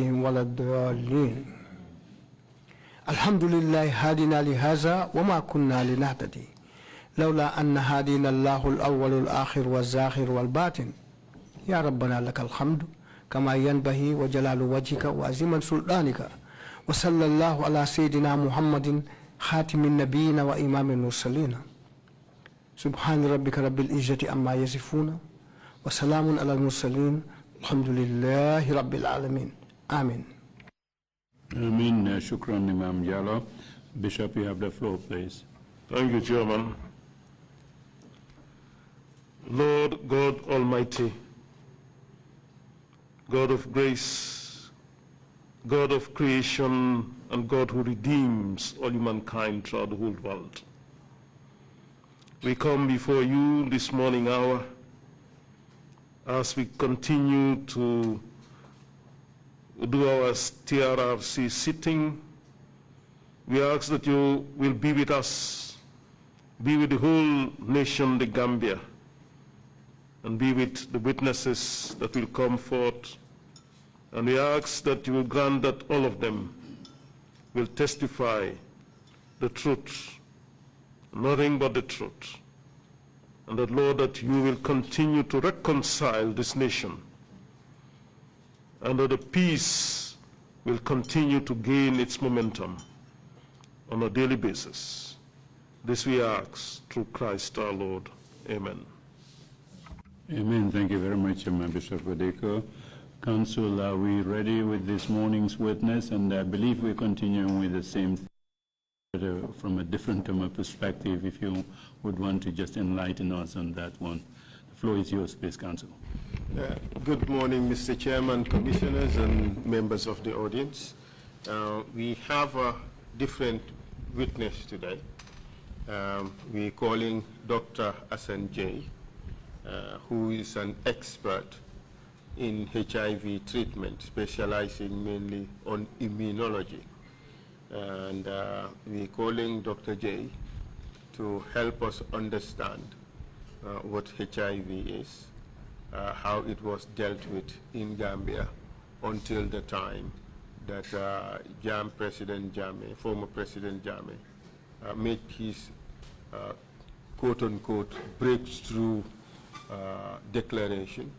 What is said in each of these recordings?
عليهم ولا الضالين الحمد لله هادنا لهذا وما كنا لنهتدي لولا أن هادينا الله الأول الآخر والزاخر والباطن يا ربنا لك الحمد كما ينبغي وجلال وجهك وعظيم سلطانك وصلى الله على سيدنا محمد خاتم النبيين وإمام المرسلين سبحان ربك رب العزة عما يصفون وسلام على المرسلين الحمد لله رب العالمين آمين. Amen. Shukran, Imam Jallo. Bishop, you have the floor, please. Thank you, Chairman. Lord God Almighty, God of grace, God of creation, and God who redeems all humankind throughout the whole world, we come before you this morning hour as we continue to do our TRRC sitting. We ask that you will be with us, be with the whole nation, the Gambia, and be with the witnesses that will come forth. And we ask that you will grant that all of them will testify the truth, nothing but the truth. And that, Lord, that you will continue to reconcile this nation, and that the peace will continue to gain its momentum on a daily basis. This we ask through Christ our Lord. Amen. Amen. Thank you very much, Bishop Wadeko. Council, are we ready with this morning's witness? And I believe we're continuing with the same thing, from a different perspective, if you would want to just enlighten us on that one. The floor is yours, please, Council. Good morning, Mr. Chairman, commissioners, and members of the audience. We have a different witness today. We're calling Dr. Assan Jaye, who is an expert in HIV treatment, specializing mainly on immunology. And we're calling Dr. Jaye to help us understand what HIV is, how it was dealt with in Gambia until the time that President Jammeh, former President Jammeh, made his quote-unquote breakthrough declaration,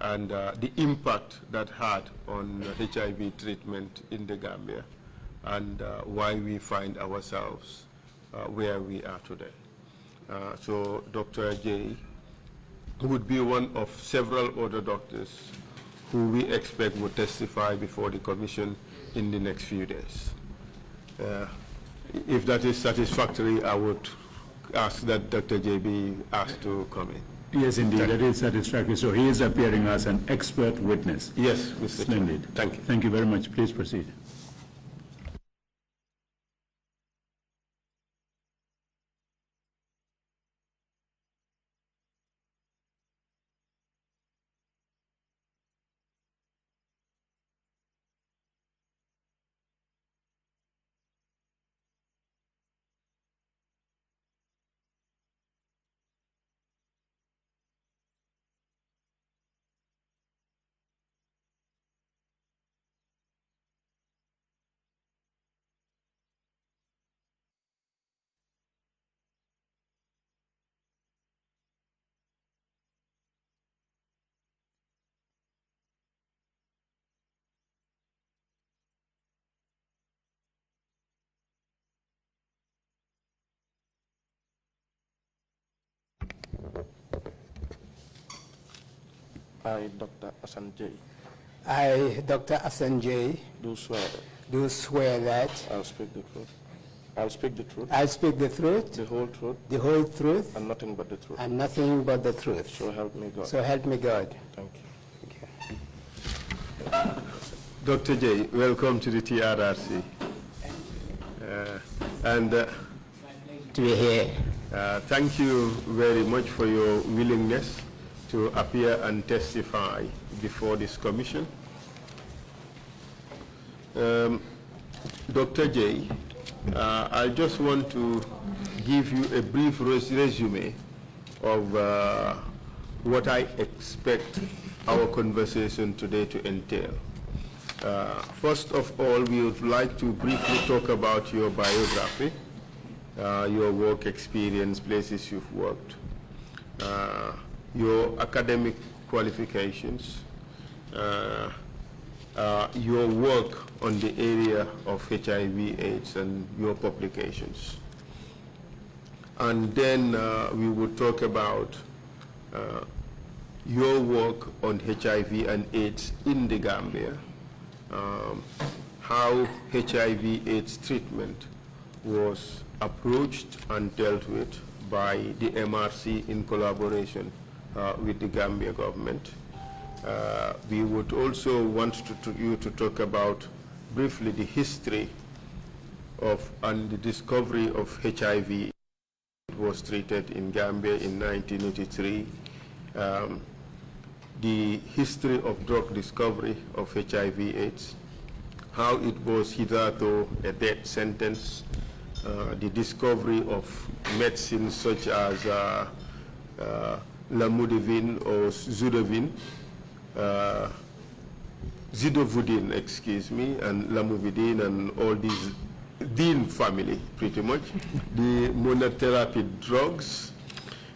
and the impact that had on HIV treatment in the Gambia, and why we find ourselves where we are today. So Dr. Jaye would be one of several other doctors who we expect will testify before the commission in the next few days. If that is satisfactory, I would ask that Dr. Jaye be asked to come in. Yes, indeed, that is satisfactory. So he is appearing as an expert witness. Yes, Mr. Splendid. Chairman. Thank you. Thank you very much. Please proceed. I, Dr. Assan Jaye, I, Dr. Assan Jaye, do swear that I'll speak the truth. I'll speak the truth, I'll speak the truth, the whole truth, the whole truth, and nothing but the truth. and nothing but the truth. So help me God. So help me God. Thank you. Dr. Jaye, welcome to the TRRC. To be here. Thank you very much for your willingness to appear and testify before this commission. Dr. Jaye, I just want to give you a brief resume of what I expect our conversation today to entail. First of all, we would like to briefly talk about your biography, your work experience, places you've worked, your academic qualifications, your work on the area of HIV/AIDS and your publications. And then we would talk about your work on HIV and AIDS in the Gambia, how HIV/AIDS treatment was approached and dealt with by the MRC in collaboration with the Gambia government. We would also want you to talk about briefly the history of and the discovery of HIV. It was treated in Gambia in 1983. The history of drug discovery of HIV/AIDS, how it was hitherto a death sentence, the discovery of medicines such as lamudivine or zidovudine, excuse me, and lamivudine and all these Dean family, pretty much, the monotherapy drugs,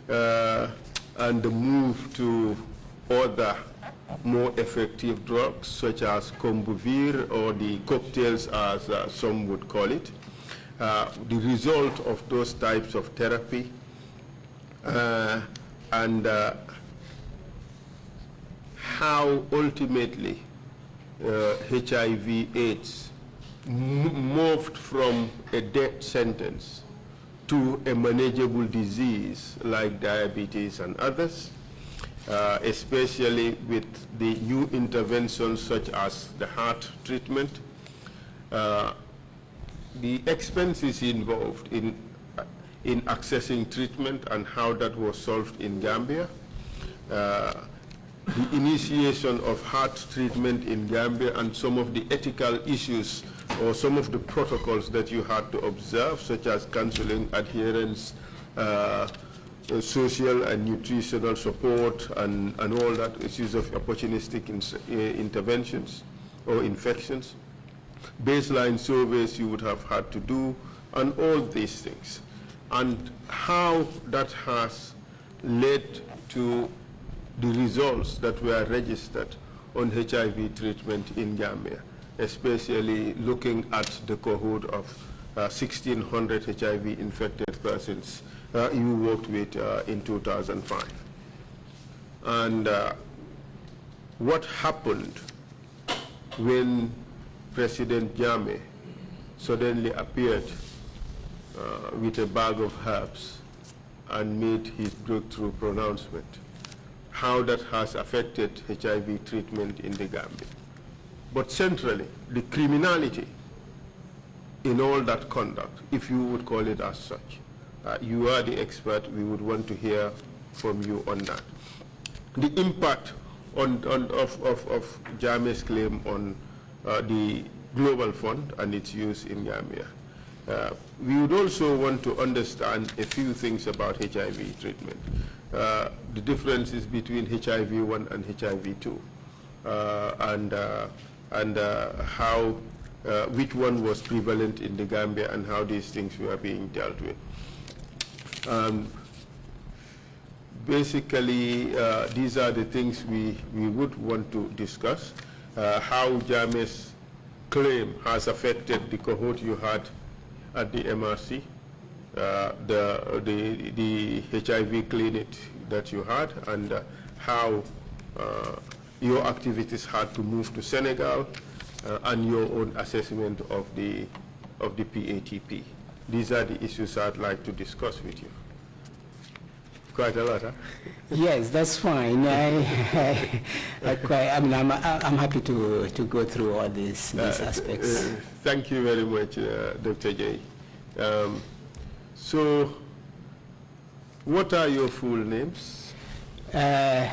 and the move to other more effective drugs such as combivir or the cocktails as some would call it. The result of those types of therapy and how ultimately HIV/AIDS moved from a death sentence to a manageable disease like diabetes and others, especially with the new interventions such as the heart treatment. The expenses involved in accessing treatment and how that was solved in Gambia. The initiation of heart treatment in Gambia and some of the ethical issues or some of the protocols that you had to observe, such as counseling, adherence, social and nutritional support, and all that issues of opportunistic interventions or infections. Baseline surveys you would have had to do, and all these things. And how that has led to the results that were registered on HIV treatment in Gambia, especially looking at the cohort of 1,600 HIV-infected persons you worked with in 2005. And what happened when President Jaye suddenly appeared with a bag of herbs and made his breakthrough pronouncement, how that has affected HIV treatment in the Gambia. But centrally, the criminality in all that conduct, if you would call it as such. You are the expert. We would want to hear from you on that. The impact of Jame's claim on the Global Fund and its use in Gambia. We would also want to understand a few things about HIV treatment. The differences between HIV-1 and HIV-2, and how, which one was prevalent in the Gambia and how these things were being dealt with. Basically, these are the things we would want to discuss. How Jame's claim has affected the cohort you had at the MRC, the HIV clinic that you had, and how your activities had to move to Senegal, and your own assessment of the PATP. These are the issues I'd like to discuss with you. Quite a lot, huh? Yes, that's fine. I'm happy to go through all these aspects. Thank you very much, Dr. Jaye. So, what are your full names? My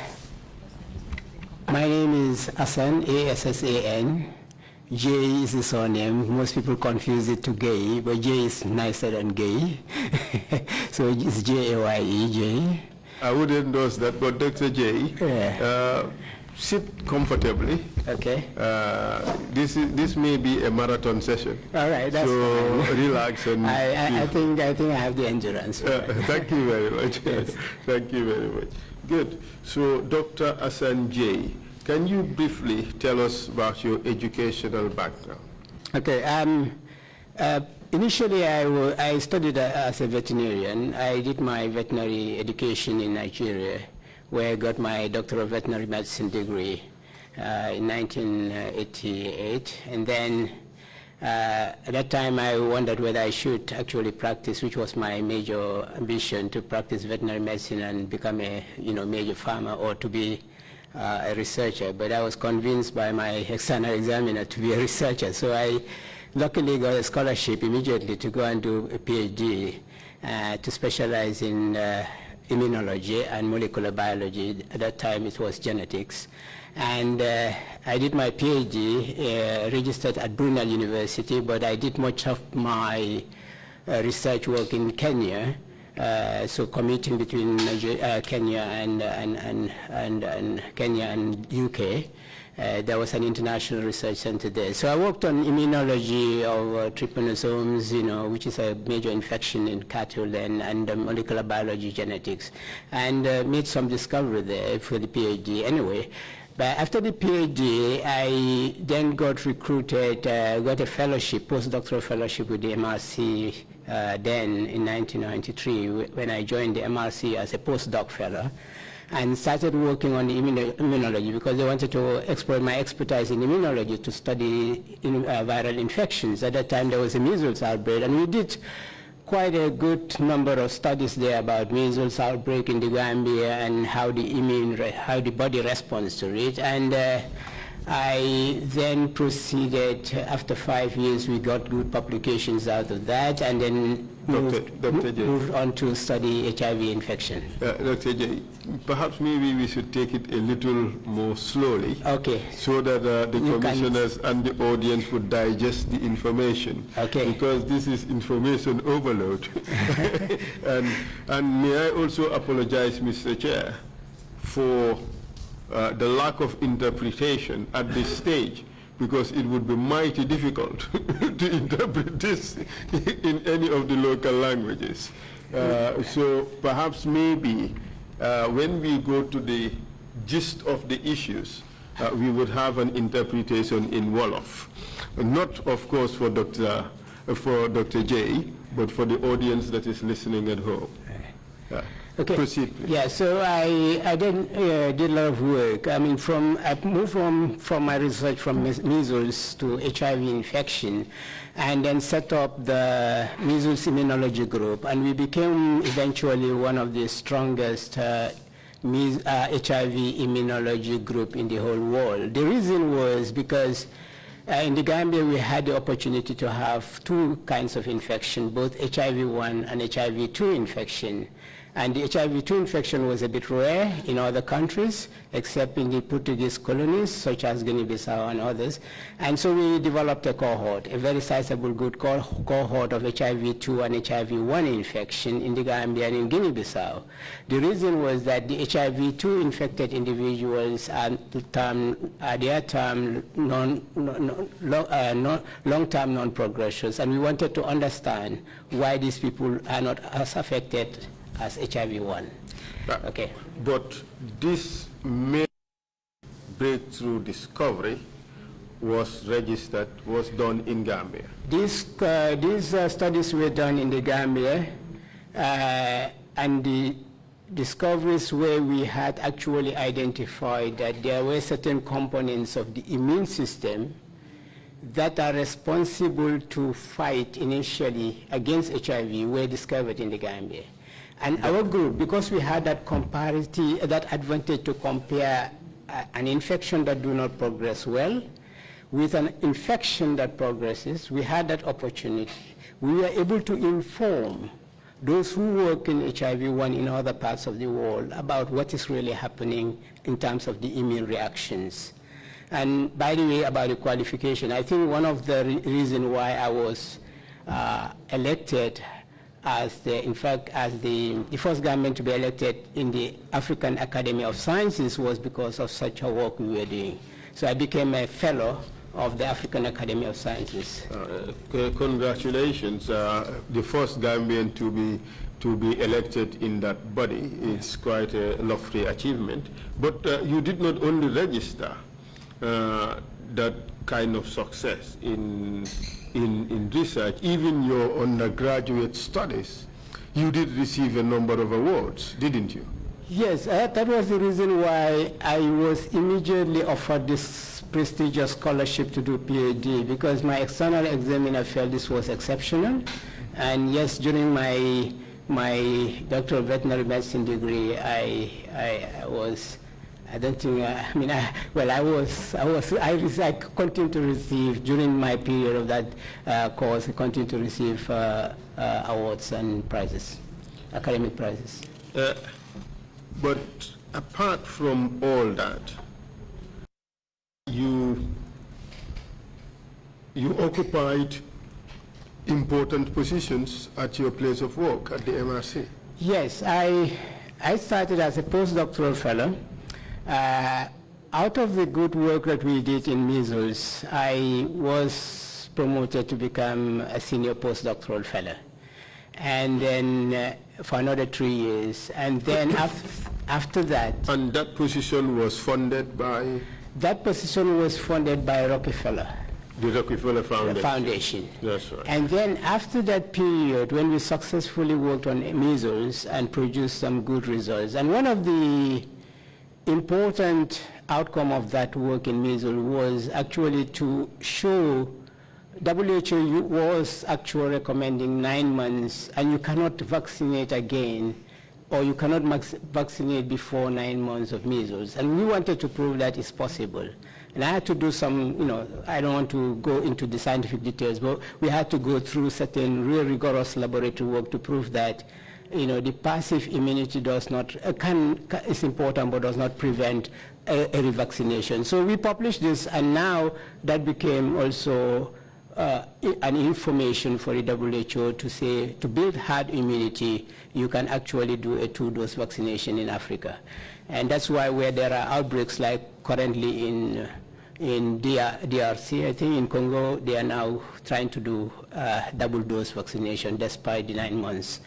name is Assan, A-S-S-A-N. Jaye is the surname. Most people confuse it to Gay, but Jaye is nicer than Gay. So it's Jaye, Jaye. I would endorse that, but Dr. Jaye, sit comfortably. Okay. This may be a marathon session. All right, that's so fine. relax and. I think I have the endurance. Thank you very much. Yes. Thank you very much. Good. So, Dr. Assan Jaye, can you briefly tell us about your educational background? Okay. Initially, I studied as a veterinarian. I did my veterinary education in Nigeria, where I got my Doctor of Veterinary Medicine degree in 1988. And then at that time, I wondered whether I should actually practice, which was my major ambition, to practice veterinary medicine and become a major farmer, or to be a researcher. But I was convinced by my external examiner to be a researcher. So I luckily got a scholarship immediately to go and do a PhD to specialize in immunology and molecular biology. At that time, it was genetics. And I did my PhD, registered at Brunel University, but I did much of my research work in Kenya, so commuting between Kenya and Kenya and UK. There was an international research center there. So I worked on immunology of trypanosomes, which is a major infection in cattle, and molecular biology genetics, and made some discovery there for the PhD anyway. But after the PhD, I then got recruited, got a fellowship, postdoctoral fellowship with the MRC then in 1993, when I joined the MRC as a postdoc fellow, and started working on the immunology, because they wanted to explore my expertise in immunology to study viral infections. At that time, there was a measles outbreak, and we did quite a good number of studies there about measles outbreak in the Gambia and how the body responds to it. And I then proceeded, after 5 years, we got good publications out of that, and then moved on to study HIV infection. Dr. Jaye, perhaps maybe we should take it a little more slowly. Okay. So that the commissioners and the audience would digest the information. Okay. Because this is information overload. and may I also apologize, Mr. Chair, for the lack of interpretation at this stage, because it would be mighty difficult to interpret this in any of the local languages. So perhaps maybe when we go to the gist of the issues, we would have an interpretation in Wolof. Not, of course, for Dr. Jaye, but for the audience that is listening at home. Okay. Proceed, please. Yeah, so I then did a lot of work. I mean, I moved from my research from measles to HIV infection, and then set up the measles immunology group, and we became eventually one of the strongest HIV immunology group in the whole world. The reason was because in the Gambia, we had the opportunity to have two kinds of infection, both HIV-1 and HIV-2 infection. And the HIV-2 infection was a bit rare in other countries, except in the Portuguese colonies, such as Guinea-Bissau and others. And so we developed a cohort, a very sizable good cohort of HIV-2 and HIV-1 infection in the Gambia and in Guinea-Bissau. The reason was that the HIV-2 infected individuals are long-term non-progressors, and we wanted to understand why these people are not as affected as HIV-1. Okay. But this major breakthrough discovery was done in Gambia. These studies were done in the Gambia, and the discoveries where we had actually identified that there were certain components of the immune system that are responsible to fight initially against HIV were discovered in the Gambia. And our group, because we had that that advantage to compare an infection that do not progress well with an infection that progresses, we had that opportunity. We were able to inform those who work in HIV-1 in other parts of the world about what is really happening in terms of the immune reactions. And by the way, about the qualification, I think one of the reasons why I was elected in fact, as the first Gambian to be elected in the African Academy of Sciences was because of such a work we were doing. So I became a fellow of the African Academy of Sciences. Congratulations, the first Gambian to be elected in that body. It's quite a lofty achievement. But you did not only register that kind of success in research, even your undergraduate studies, you did receive a number of awards, didn't you? Yes, that was the reason why I was immediately offered this prestigious scholarship to do PhD, because my external examiner felt this was exceptional. And yes, during my doctoral veterinary medicine degree, I continued to receive, during my period of that course, I continued to receive awards and prizes, academic prizes. But apart from all that, you occupied important positions at your place of work at the MRC. Yes, I started as a postdoctoral fellow. Out of the good work that we did in measles, I was promoted to become a senior postdoctoral fellow. And then for another 3 years. And then after that... And that position was funded by? That position was funded by Rockefeller. The Rockefeller Foundation. The foundation. That's right. And then after that period, when we successfully worked on measles and produced some good results, and one of the important outcome of that work in measles was actually to show WHO was actually recommending 9 months, and you cannot vaccinate again, or you cannot vaccinate before 9 months of measles. And we wanted to prove that it's possible. And I had to do some, I don't want to go into the scientific details, but we had to go through certain real rigorous laboratory work to prove that, the passive immunity does not, is important, but does not prevent a revaccination. So we published this, and now that became also an information for the WHO to say, to build herd immunity, you can actually do a 2-dose vaccination in Africa. And that's why where there are outbreaks like currently in DRC, I think in Congo, they are now trying to do double-dose vaccination despite the 9 months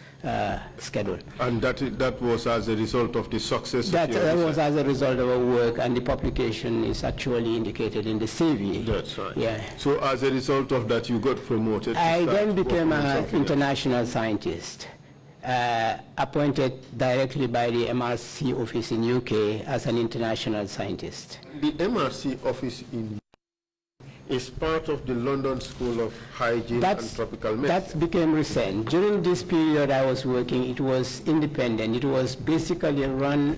schedule. And that was as a result of the success that of your research? was as a result of our work, and the publication is actually indicated in the CV. That's right. Yeah. So as a result of that, you got promoted? I then became an international scientist, appointed directly by the MRC office in UK as an international scientist. The MRC office in is part of the London School of Hygiene and Tropical Medicine. That became recent. During this period I was working, it was independent. It was basically run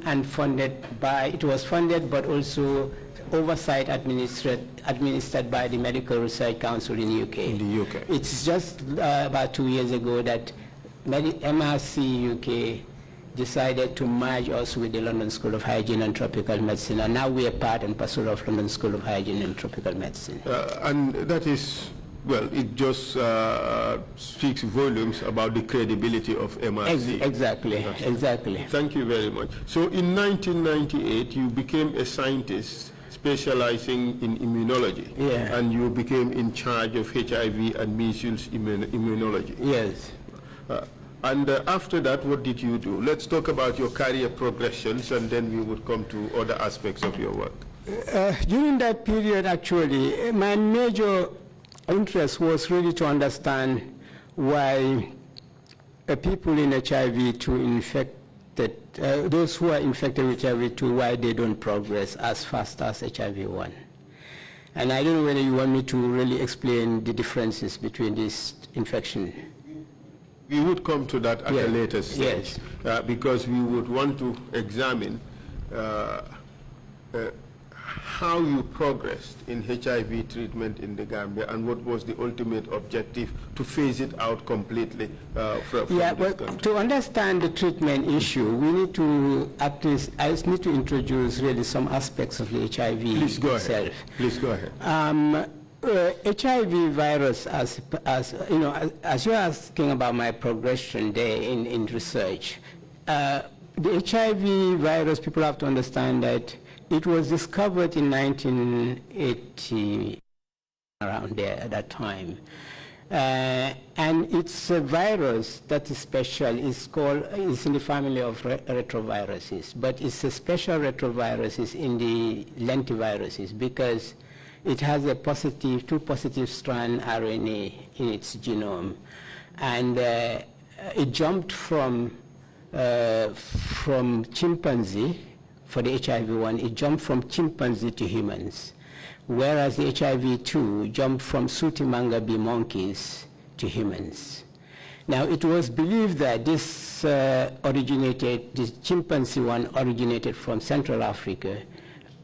and funded by, it was funded but also oversight administered by the Medical Research Council in the UK. In the UK. It's just about 2 years ago that MRC UK decided to merge us with the London School of Hygiene and Tropical Medicine, and now we are part and parcel of London School of Hygiene and Tropical Medicine. And that is, well, it just speaks volumes about the credibility of MRC. Exactly. Thank you very much. So in 1998, you became a scientist specializing in immunology. Yeah. And you became in charge of HIV and measles immunology. Yes. And after that, what did you do? Let's talk about your career progressions, and then we would come to other aspects of your work. During that period, actually, my major interest was really to understand why people in HIV those who are infected with HIV2, why they don't progress as fast as HIV1. And I don't know whether you want me to really explain the differences between this infection. We would come to that at a later stage, because we would want to examine how you progressed in HIV treatment in the Gambia and what was the ultimate objective to phase it out completely from this country. To understand the treatment issue, we need to I just need to introduce really some aspects of the HIV Please go itself. ahead. Please go ahead. HIV virus, as you know, as you're asking about my progression there in research, the HIV virus, people have to understand that it was discovered in 1980, around there at that time. And it's a virus that is special. It's in the family of retroviruses, but it's a special retroviruses in the lentiviruses because it has a two positive strand RNA in its genome. And it jumped from chimpanzee, for the HIV one, it jumped from chimpanzee to humans, whereas the HIV2 jumped from Sutimanga-bee monkeys to humans. Now, it was believed that this this chimpanzee one originated from Central Africa,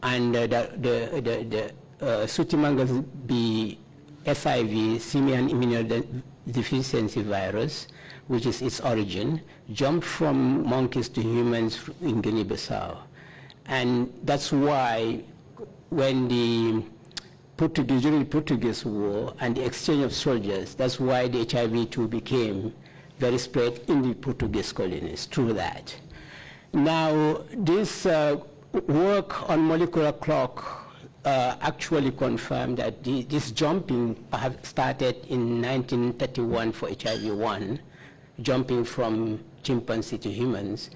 and the Sutimanga-bee SIV, simian immunodeficiency virus, which is its origin, jumped from monkeys to humans in Guinea-Bissau. And that's why when during the Portuguese War and the exchange of soldiers, that's why the HIV-2 became very spread in the Portuguese colonies through that. Now, this work on molecular clock actually confirmed that this jumping started in 1931 for HIV-1, jumping from chimpanzee to humans,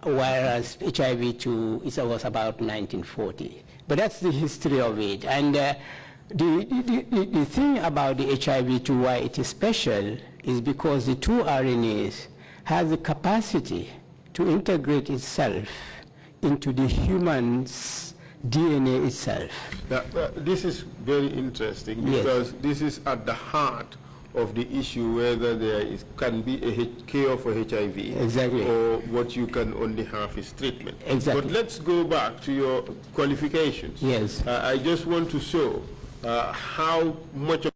whereas HIV-2 was about 1940. But that's the history of it. And the thing about the HIV-2, why it is special, is because the two RNAs have the capacity to integrate itself into the human's DNA itself. This is very interesting because this is at the heart of the issue whether can be a cure for HIV, exactly, or what you can only have is treatment. Exactly. But let's go back to your qualifications. Yes. I just want to show how much of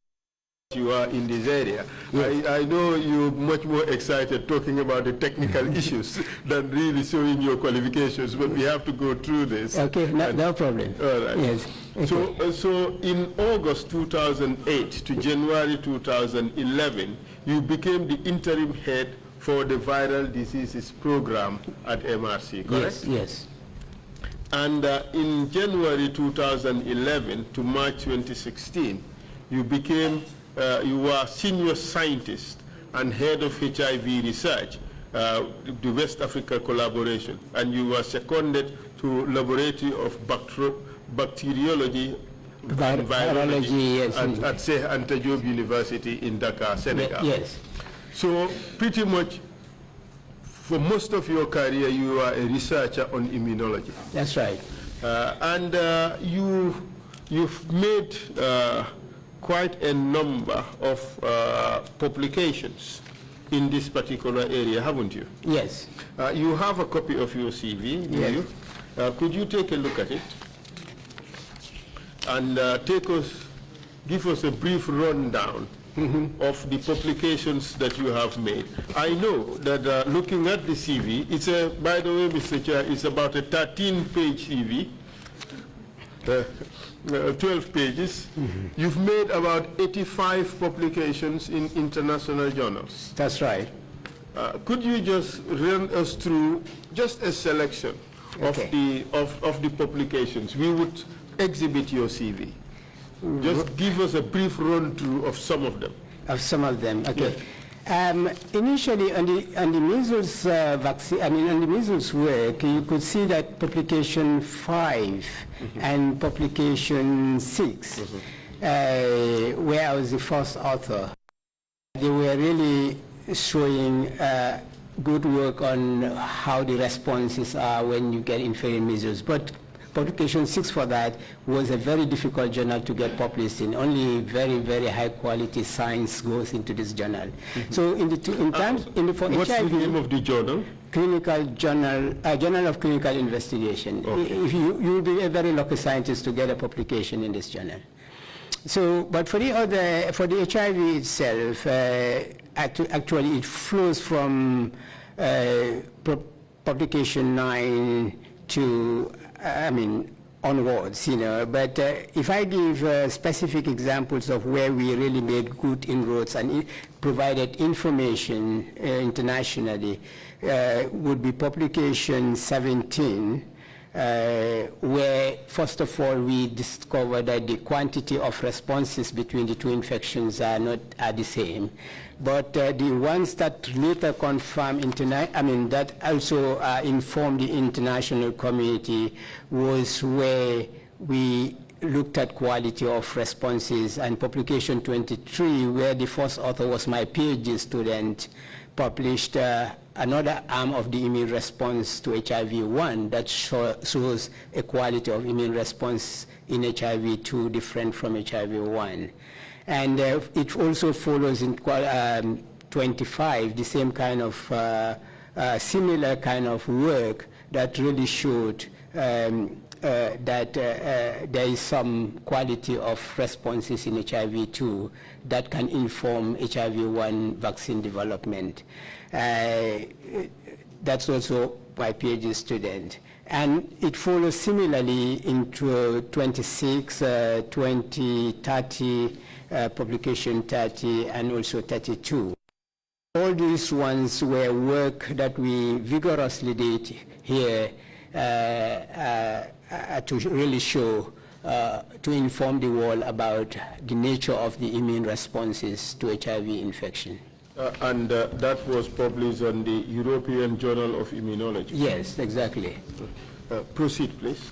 you are in this area. Yes. I know you're much more excited talking about the technical issues than really showing your qualifications, but we have to go through this. Okay, no problem. All right. Yes. Okay. So in August 2008 to January 2011, you became the interim head for the viral diseases program at MRC, correct? Yes, yes. And in January 2011 to March 2016, you became you were senior scientist and head of HIV research, the West Africa collaboration, and you were seconded to Laboratory of Bacteriology and Virology yes, at Cheikh Anta Diop University in Dakar, Senegal. Yes. So pretty much for most of your career, you are a researcher on immunology. That's right. And you've made quite a number of publications in this particular area, haven't you? Yes. You have a copy of your CV, do yes. you? Could you take a look at it and give us a brief rundown of the publications that you have made? I know that looking at the CV, it's by the way, Mr. Chair, it's about a 13-page CV. 12 pages. You've made about 85 publications in international journals. That's right. Could you just run us through just a selection of the publications? We would exhibit your CV. Just give us a brief run through of some of them. Of some of them, okay. Yes. Initially, on the measles vaccine, on the measles work, you could see that publication 5 and publication 6, where I was the first author, they were really showing good work on how the responses are when you get infected measles. But publication 6 for that was a very difficult journal to get published in. Only very, very high quality science goes into this journal. So what's HIV, the name of the journal? Clinical Journal, Journal of Clinical Investigation. Okay. You will be a very lucky scientist to get a publication in this journal. So, but for the HIV itself, actually it flows from publication 9 to onwards, But if I give specific examples of where we really made good inroads and provided information internationally, would be publication 17, where, first of all, we discovered that the quantity of responses between the two infections are the same. But the ones that later confirmed, that also informed the international community was where we looked at quality of responses, and publication 23, where the first author was my PhD student, published another arm of the immune response to HIV-1 that shows a quality of immune response in HIV-2 different from HIV-1. And it also follows in 25 the same kind of similar kind of work that really showed that there is some quality of responses in HIV-2 that can inform HIV-1 vaccine development. That's also my PhD student. And it follows similarly into 26, 20, 30, publication 30, and also 32. All these ones were work that we vigorously did here to really show, to inform the world about the nature of the immune responses to HIV infection. And that was published on the European Journal of Immunology. Yes, exactly. Proceed, please.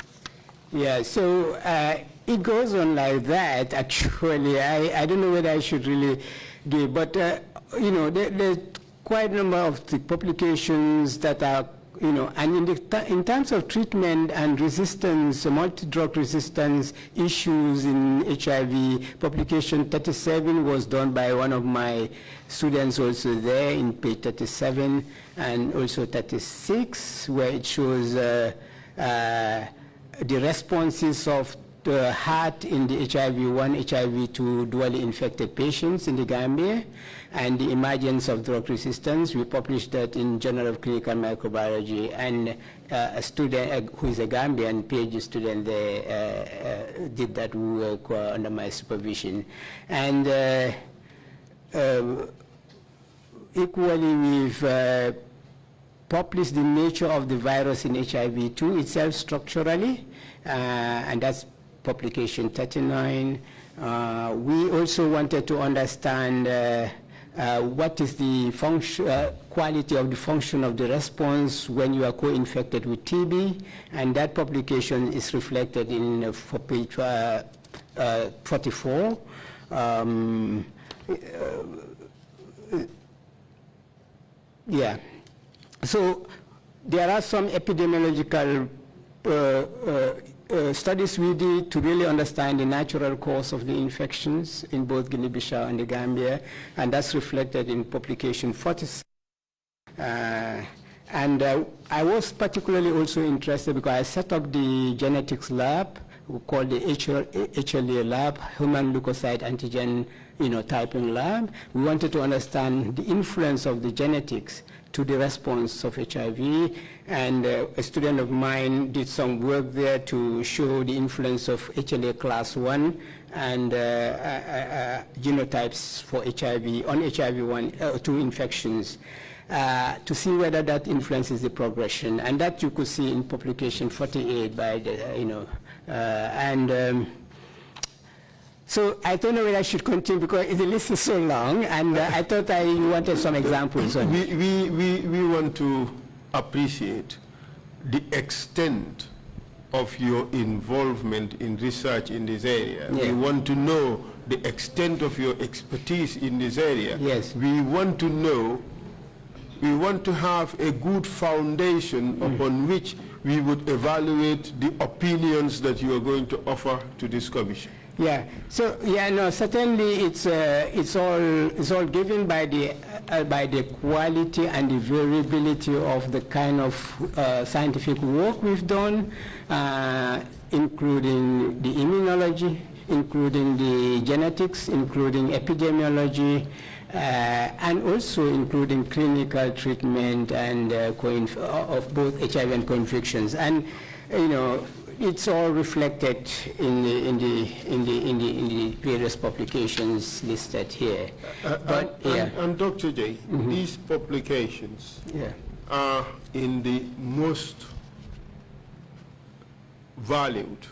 Yeah, so it goes on like that, actually. I don't know whether I should really give, but, there's quite a number of the publications that are, and in terms of treatment and resistance, multi-drug resistance issues in HIV, publication 37 was done by one of my students also there in page 37, and also 36, where it shows the responses of the heart in the HIV-1, HIV-2 dually infected patients in the Gambia, and the emergence of drug resistance. We published that in Journal of Clinical Microbiology, and a student who is a Gambian PhD student there did that work under my supervision. And equally, we've published the nature of the virus in HIV-2 itself structurally, and that's publication 39. We also wanted to understand what is the quality of the function of the response when you are co-infected with TB, and that publication is reflected in page 44. Yeah. So there are some epidemiological studies we did to really understand the natural cause of the infections in both Guinea-Bissau and the Gambia, and that's reflected in publication 46. And I was particularly also interested because I set up the genetics lab, called the HLA lab, Human Leukocyte Antigen typing lab. We wanted to understand the influence of the genetics to the response of HIV, and a student of mine did some work there to show the influence of HLA class 1 and genotypes for HIV on HIV-1 2 infections to see whether that influences the progression, and that you could see in publication 48 by the so I don't know whether I should continue because the list is so long, and I thought I wanted some examples. We want to appreciate the extent of your involvement in research in this area. Yeah. We want to know the extent of your expertise in this area. Yes. We want to know, we want to have a good foundation upon which we would evaluate the opinions that you are going to offer to this commission. Yeah. So certainly it's all given by the quality and the variability of the kind of scientific work we've done, including the immunology, including the genetics, including epidemiology, and also including clinical treatment and of both HIV and co-infections. And it's all reflected in the various publications listed here. And Dr. Jaye, these publications are in the most valued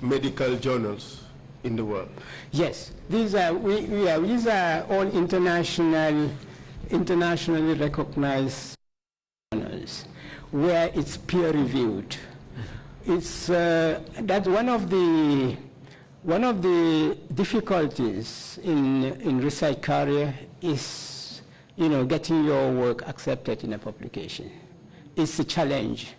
medical journals in the world. Yes, these are these are all internationally recognized journals where it's peer reviewed. It's that's one of the difficulties in research career is, you know, getting your work accepted in a publication. It's a challenge.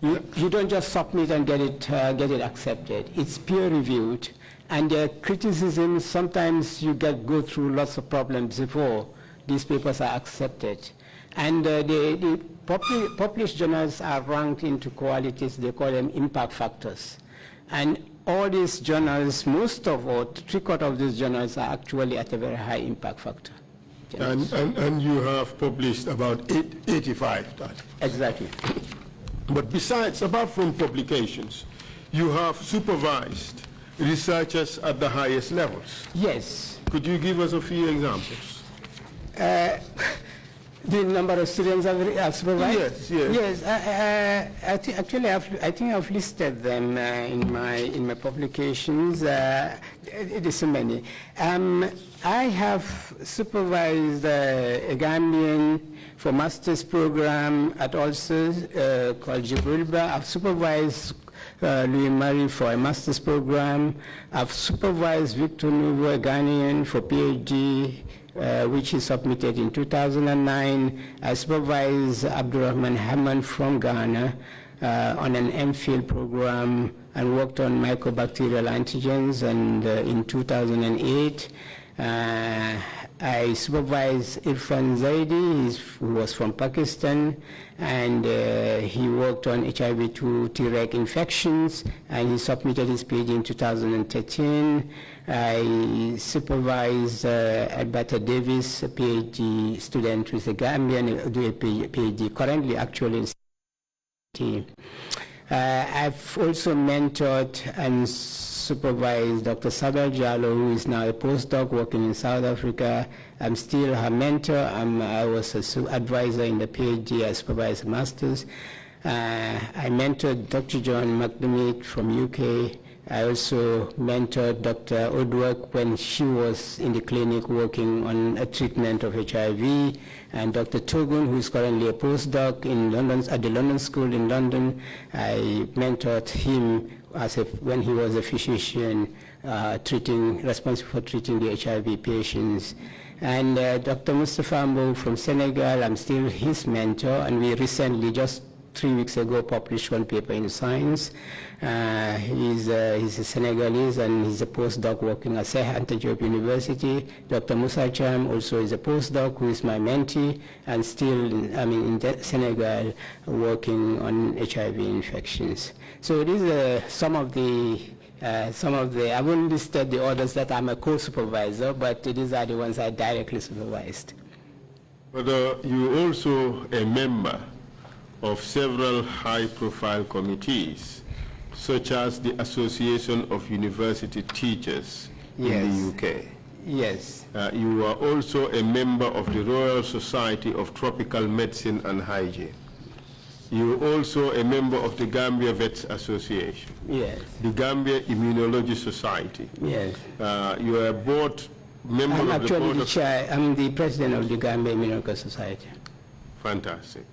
You don't just submit and get it accepted. It's peer reviewed, and the criticisms sometimes you go through lots of problems before these papers are accepted. And the published journals are ranked into qualities, they call them impact factors. And all these journals, most of or three-quarters of these journals are actually at a very high impact factor. And you have published about 85 that. Exactly. But besides, apart from publications, you have supervised researchers at the highest levels. Yes. Could you give us a few examples? The number of students I've supervised? Yes. I think I've listed them in my publications. It is so many. I have supervised a Gambian for master's program at Ulcers called Jibrilba. I've supervised Louis Marie for a master's program. I've supervised Victor Nouveau, a Ghanaian, for PhD. Which he submitted in 2009. I supervised Abdurrahman Haman from Ghana on an MPhil program and worked on mycobacterial antigens, and in 2008 I supervised Irfan Zaidi, who was from Pakistan, and he worked on HIV-2 Treg infections, and he submitted his PhD in 2013. I supervised Alberta Davis, a PhD student who is a Gambian, do a PhD currently actually in CT. I've also mentored and supervised Dr. Sabel Jallo, who is now a postdoc working in South Africa. I'm still her mentor. I was an advisor in the PhD. I supervised masters. I mentored Dr. John McDermott from UK. I also mentored Dr. Odwork when she was in the clinic working on a treatment of HIV, and Dr. Togun, who is currently a postdoc in London, at the London School in London. I mentored him when he was a physician responsible for treating the HIV patients. And Dr. Mustafa Mbow from Senegal, I'm still his mentor, and we recently, just 3 weeks ago, published one paper in Science. He's a Senegalese, and he's a postdoc working at Anta Diop University. Dr. Moussa Cham also is a postdoc who is my mentee, and still in Senegal working on HIV infections. So these are some of the, I won't listed the others that I'm a co-supervisor, but these are the ones I directly supervised. But you're also a member of several high-profile committees, such as the Association of University Teachers in the UK. Yes. You are also a member of the Royal Society of Tropical Medicine and Hygiene. You're also a member of the Gambia Vets Association. Yes. The Gambia Immunology Society. Yes. You are a board member of the board of... I'm the president of the Gambia Immunology Society. Fantastic.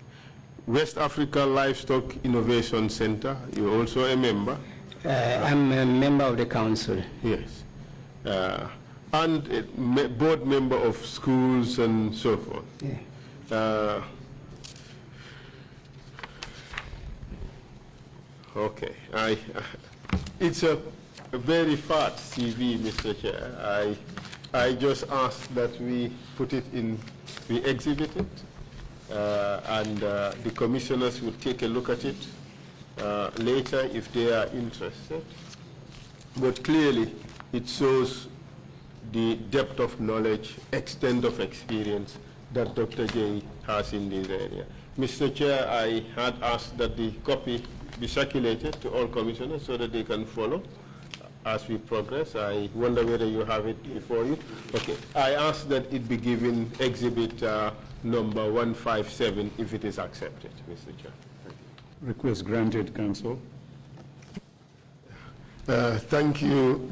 West Africa Livestock Innovation Center, you're also a member? I'm a member of the council. Yes. And a board member of schools and so forth. Yeah. Okay. It's a very fat CV, Mr. Chair. I just ask that we put it in, we exhibit it. And the commissioners will take a look at it later if they are interested. But clearly, it shows the depth of knowledge, extent of experience that Dr. Jaye has in this area. Mr. Chair, I had asked that the copy be circulated to all commissioners so that they can follow as we progress. I wonder whether you have it before you. Okay, I ask that it be given exhibit number 157 if it is accepted, Mr. Chair. Request granted, Council. Thank you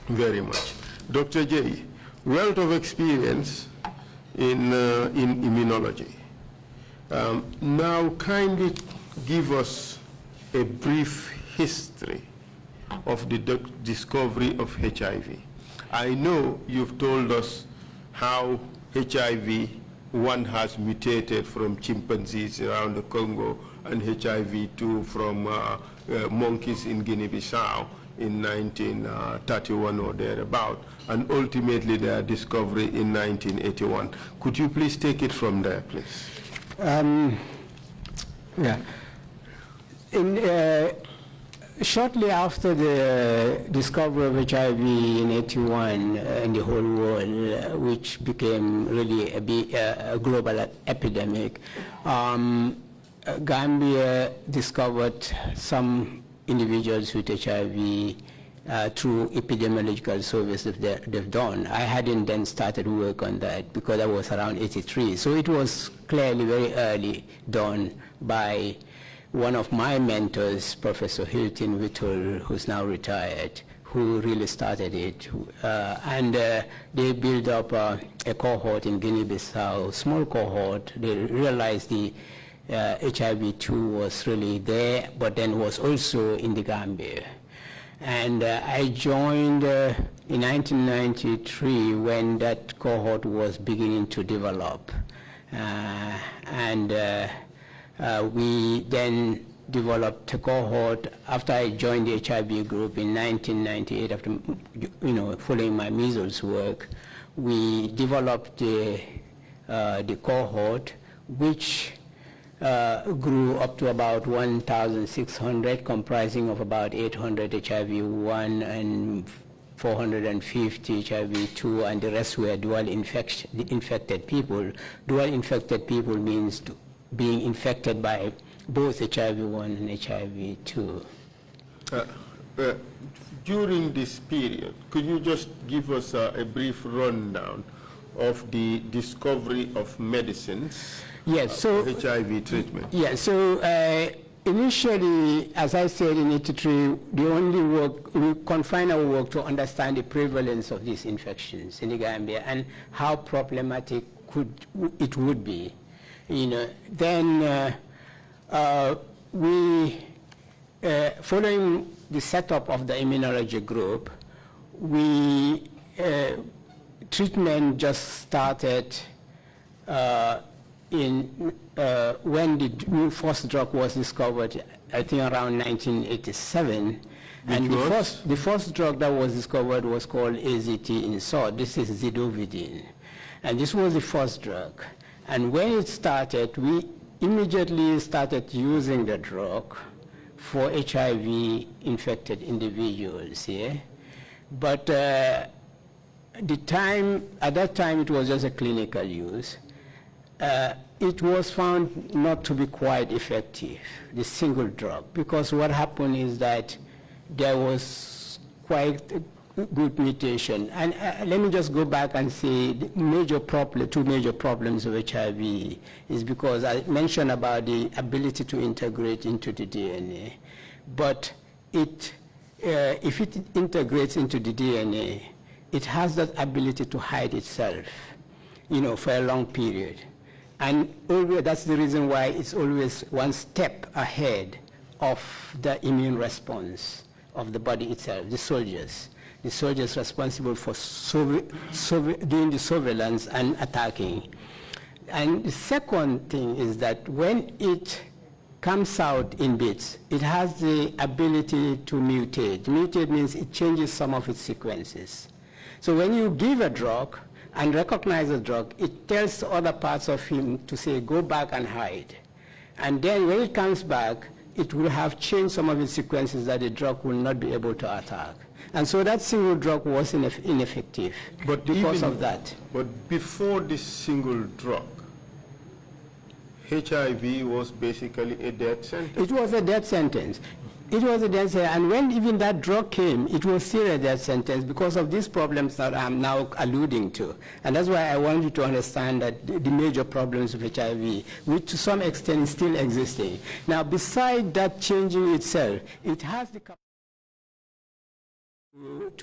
very much. Dr. Jaye, wealth of experience in immunology. Now kindly give us a brief history of the discovery of HIV. I know you've told us how HIV-1 has mutated from chimpanzees around the Congo and HIV-2 from monkeys in Guinea-Bissau in 1931 or thereabout, and ultimately their discovery in 1981. Could you please take it from there, please? Yeah. Shortly after the discovery of HIV in 81 in the whole world, which became really a global epidemic, Gambia discovered some individuals with HIV through epidemiological surveys they've done. I hadn't then started work on that because I was around 83. So it was clearly very early done by one of my mentors, Professor Hilton Whittle, who's now retired, who really started it. They built up a cohort in Guinea-Bissau, small cohort. They realized the HIV-2 was really there, but then was also in the Gambia. And I joined in 1993 when that cohort was beginning to develop. We then developed a cohort after I joined the HIV group in 1998 after, following my measles work. We developed the cohort, which grew up to about 1,600, comprising of about 800 HIV-1 and 450 HIV-2, and the rest were dual infected people. Dual infected people means being infected by both HIV-1 and HIV-2. During this period, could you just give us a brief rundown of the discovery of medicines? Yes, so HIV treatment. Yeah, so initially, as I said in 83, the only work, we confined our work to understand the prevalence of these infections in the Gambia and how problematic it would be. Then following the setup of the immunology group, treatment just started when the first drug was discovered, I think around 1987. And the first drug that was discovered was called AZT in short. This is zidovudine. And this was the first drug. And when it started, we immediately started using the drug for HIV-infected individuals. Yeah? But at that time, it was just a clinical use. It was found not to be quite effective, the single drug, because what happened is that there was quite a good mutation. And let me just go back and say the two major problems of HIV is because I mentioned about the ability to integrate into the DNA. But if it integrates into the DNA, it has that ability to hide itself, for a long period. And always, that's the reason why it's always one step ahead of the immune response of the body itself, the soldiers. The soldiers responsible for doing the surveillance and attacking. And the second thing is that when it comes out in bits, it has the ability to mutate. Mutate means it changes some of its sequences. So when you give a drug, and recognize the drug, it tells other parts of him to say, go back and hide. And then when it comes back, it will have changed some of its sequences that the drug will not be able to attack. And so that single drug was ineffective because of that. But before this single drug, HIV was basically a death sentence. It was a death sentence. It was a death sentence, and when even that drug came, it was still a death sentence because of these problems that I'm now alluding to. And that's why I want you to understand that the major problems of HIV, which to some extent is still existing. Now, beside that changing itself, it has the capacity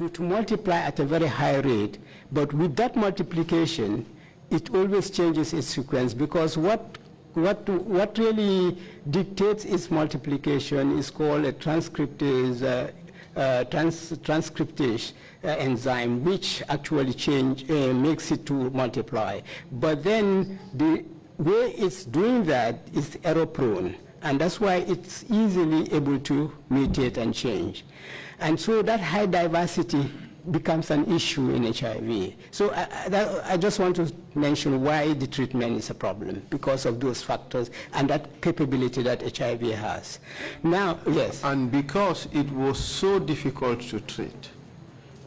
to multiply at a very high rate, but with that multiplication, it always changes its sequence, because what really dictates its multiplication is called a transcriptase enzyme, which actually makes it to multiply. But then the way it's doing that is error prone, and that's why it's easily able to mutate and change. And so that high diversity becomes an issue in HIV. So I just want to mention why the treatment is a problem, because of those factors and that capability that HIV has. Now, yes. And because it was so difficult to treat,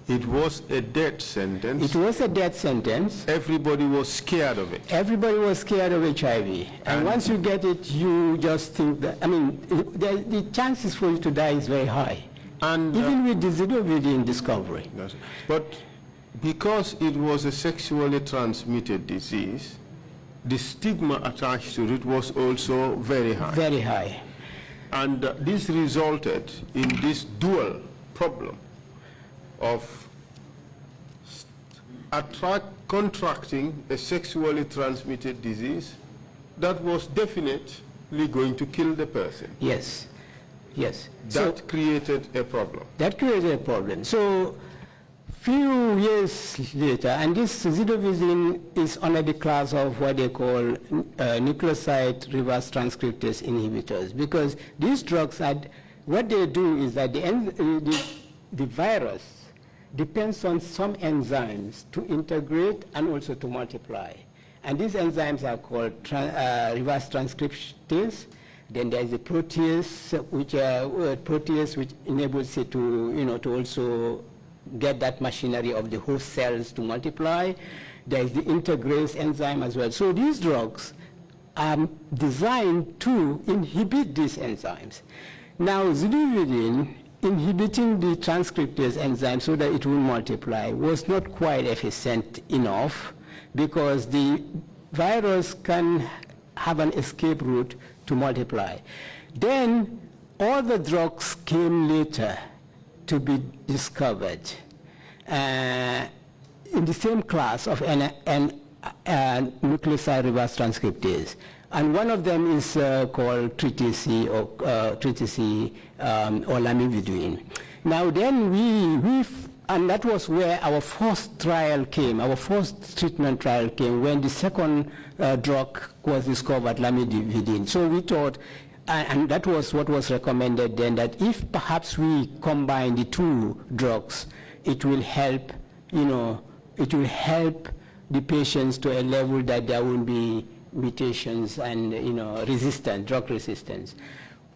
it was a death sentence. It was a death sentence. Everybody was scared of it. Everybody was scared of HIV. And once you get it, you just think that, I mean, the chances for you to die is very high. And even with the zidovudine discovery. But because it was a sexually transmitted disease, the stigma attached to it was also very high. Very high. And this resulted in this dual problem of contracting a sexually transmitted disease that was definitely going to kill the person. Yes. Yes. That created a problem. That created a problem. So few years later, and this zidovudine is under the class of what they call nucleoside reverse transcriptase inhibitors, because these drugs, what they do is that the virus depends on some enzymes to integrate and also to multiply. And these enzymes are called reverse transcriptase. Then there is the protease, which enables it to, to also get that machinery of the host cells to multiply. There is the integrase enzyme as well. So these drugs are designed to inhibit these enzymes. Now, zidovudine inhibiting the transcriptase enzyme so that it will multiply was not quite efficient enough, because the virus can have an escape route to multiply. Then all the drugs came later to be discovered in the same class of nucleoside reverse transcriptase. And one of them is called TRRC or lamivudine. Now then and that was where our first trial came, our first treatment trial came, when the second drug was discovered, lamivudine. So we thought, and that was what was recommended then, that if perhaps we combine the two drugs, it will help, it will help the patients to a level that there won't be mutations and, drug resistance.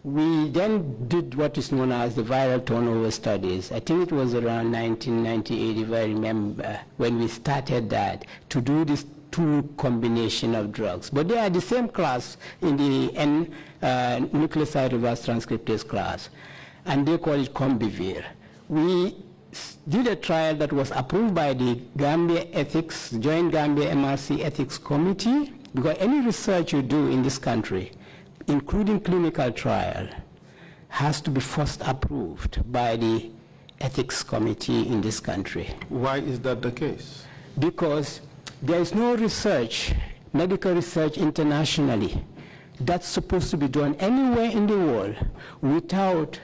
We then did what is known as the viral turnover studies. I think it was around 1998, if I remember, when we started that, to do this two combination of drugs. But they are the same class in the nucleoside reverse transcriptase class, and they call it Combivir. We did a trial that was approved by the Gambia Ethics, Joint Gambia MRC Ethics Committee, because any research you do in this country, including clinical trial, has to be first approved by the ethics committee in this country. Why is that the case? Because there is no research, medical research internationally, that's supposed to be done anywhere in the world without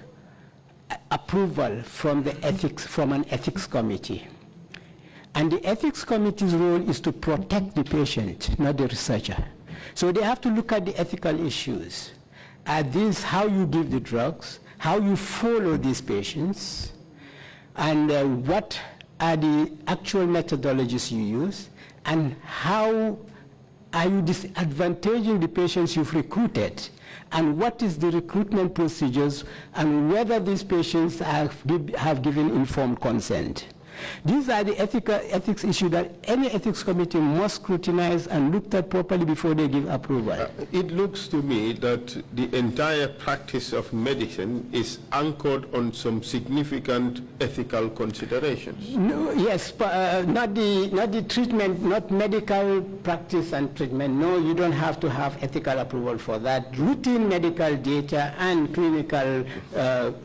approval from an ethics committee. And the ethics committee's role is to protect the patient, not the researcher. So they have to look at the ethical issues. Are these how you give the drugs, how you follow these patients, and what are the actual methodologies you use, and how are you disadvantaging the patients you've recruited, and what is the recruitment procedures, and whether these patients have given informed consent. These are the ethics issues that any ethics committee must scrutinize and look at properly before they give approval. It looks to me that the entire practice of medicine is anchored on some significant ethical considerations. No, yes, not the treatment, not medical practice and treatment. No, you don't have to have ethical approval for that. Routine medical data and clinical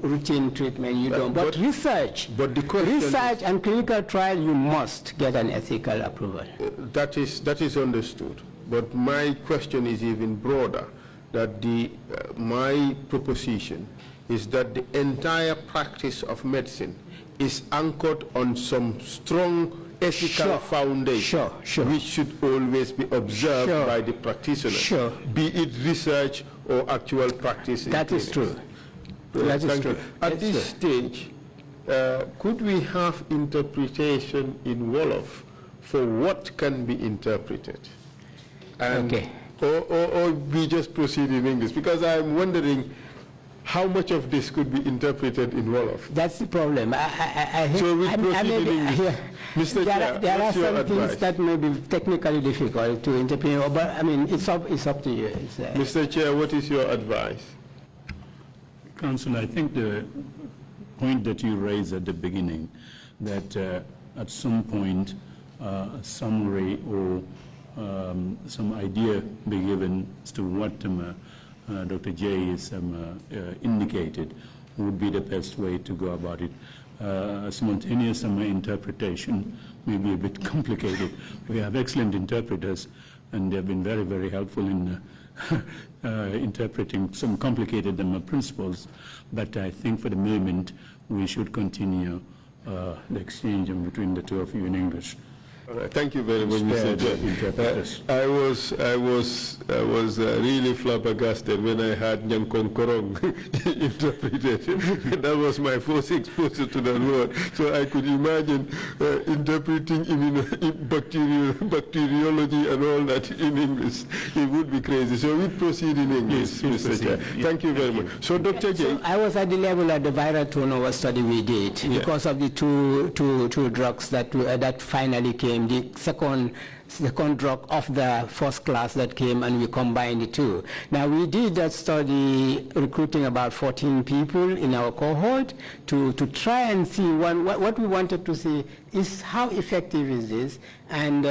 routine treatment, you don't. But research, research and clinical trial, you must get an ethical approval. That is understood. But my question is even broader, that my proposition is that the entire practice of medicine is anchored on some strong ethical foundation, which should always be observed by the practitioner, be it research or actual practice. That is true. That is true. At this stage, could we have interpretation in Wolof for what can be interpreted? And or we just proceed in English? Because I'm wondering how much of this could be interpreted in Wolof? That's the problem. So we proceed in English. Mr. Chair, there are some things that may be technically difficult to interpret, but I mean, it's up to you. Mr. Chair, what is your advice? Councillor, I think the point that you raised at the beginning, that at some point a summary or some idea be given as to what Dr. Jaye is indicated would be the best way to go about it. Simultaneous interpretation may be a bit complicated. We have excellent interpreters, and they've been very, very helpful in interpreting some complicated principles, but I think for the moment we should continue the exchange between the two of you in English. Thank you very much, Mr. Chair. I was really flabbergasted when I had Nyankong Korong interpreted. That was my first exposure to that word. So I could imagine interpreting bacteriology and all that in English. It would be crazy. So we proceed in English, yes, Mr. Chair. Thank you very much. So Dr. Jaye. I was at the level of the viral turnover study we did because of the two drugs that finally came. The second drug of the first class that came, and we combined the two. Now, we did that study recruiting about 14 people in our cohort to try and see what we wanted to see is how effective is this, and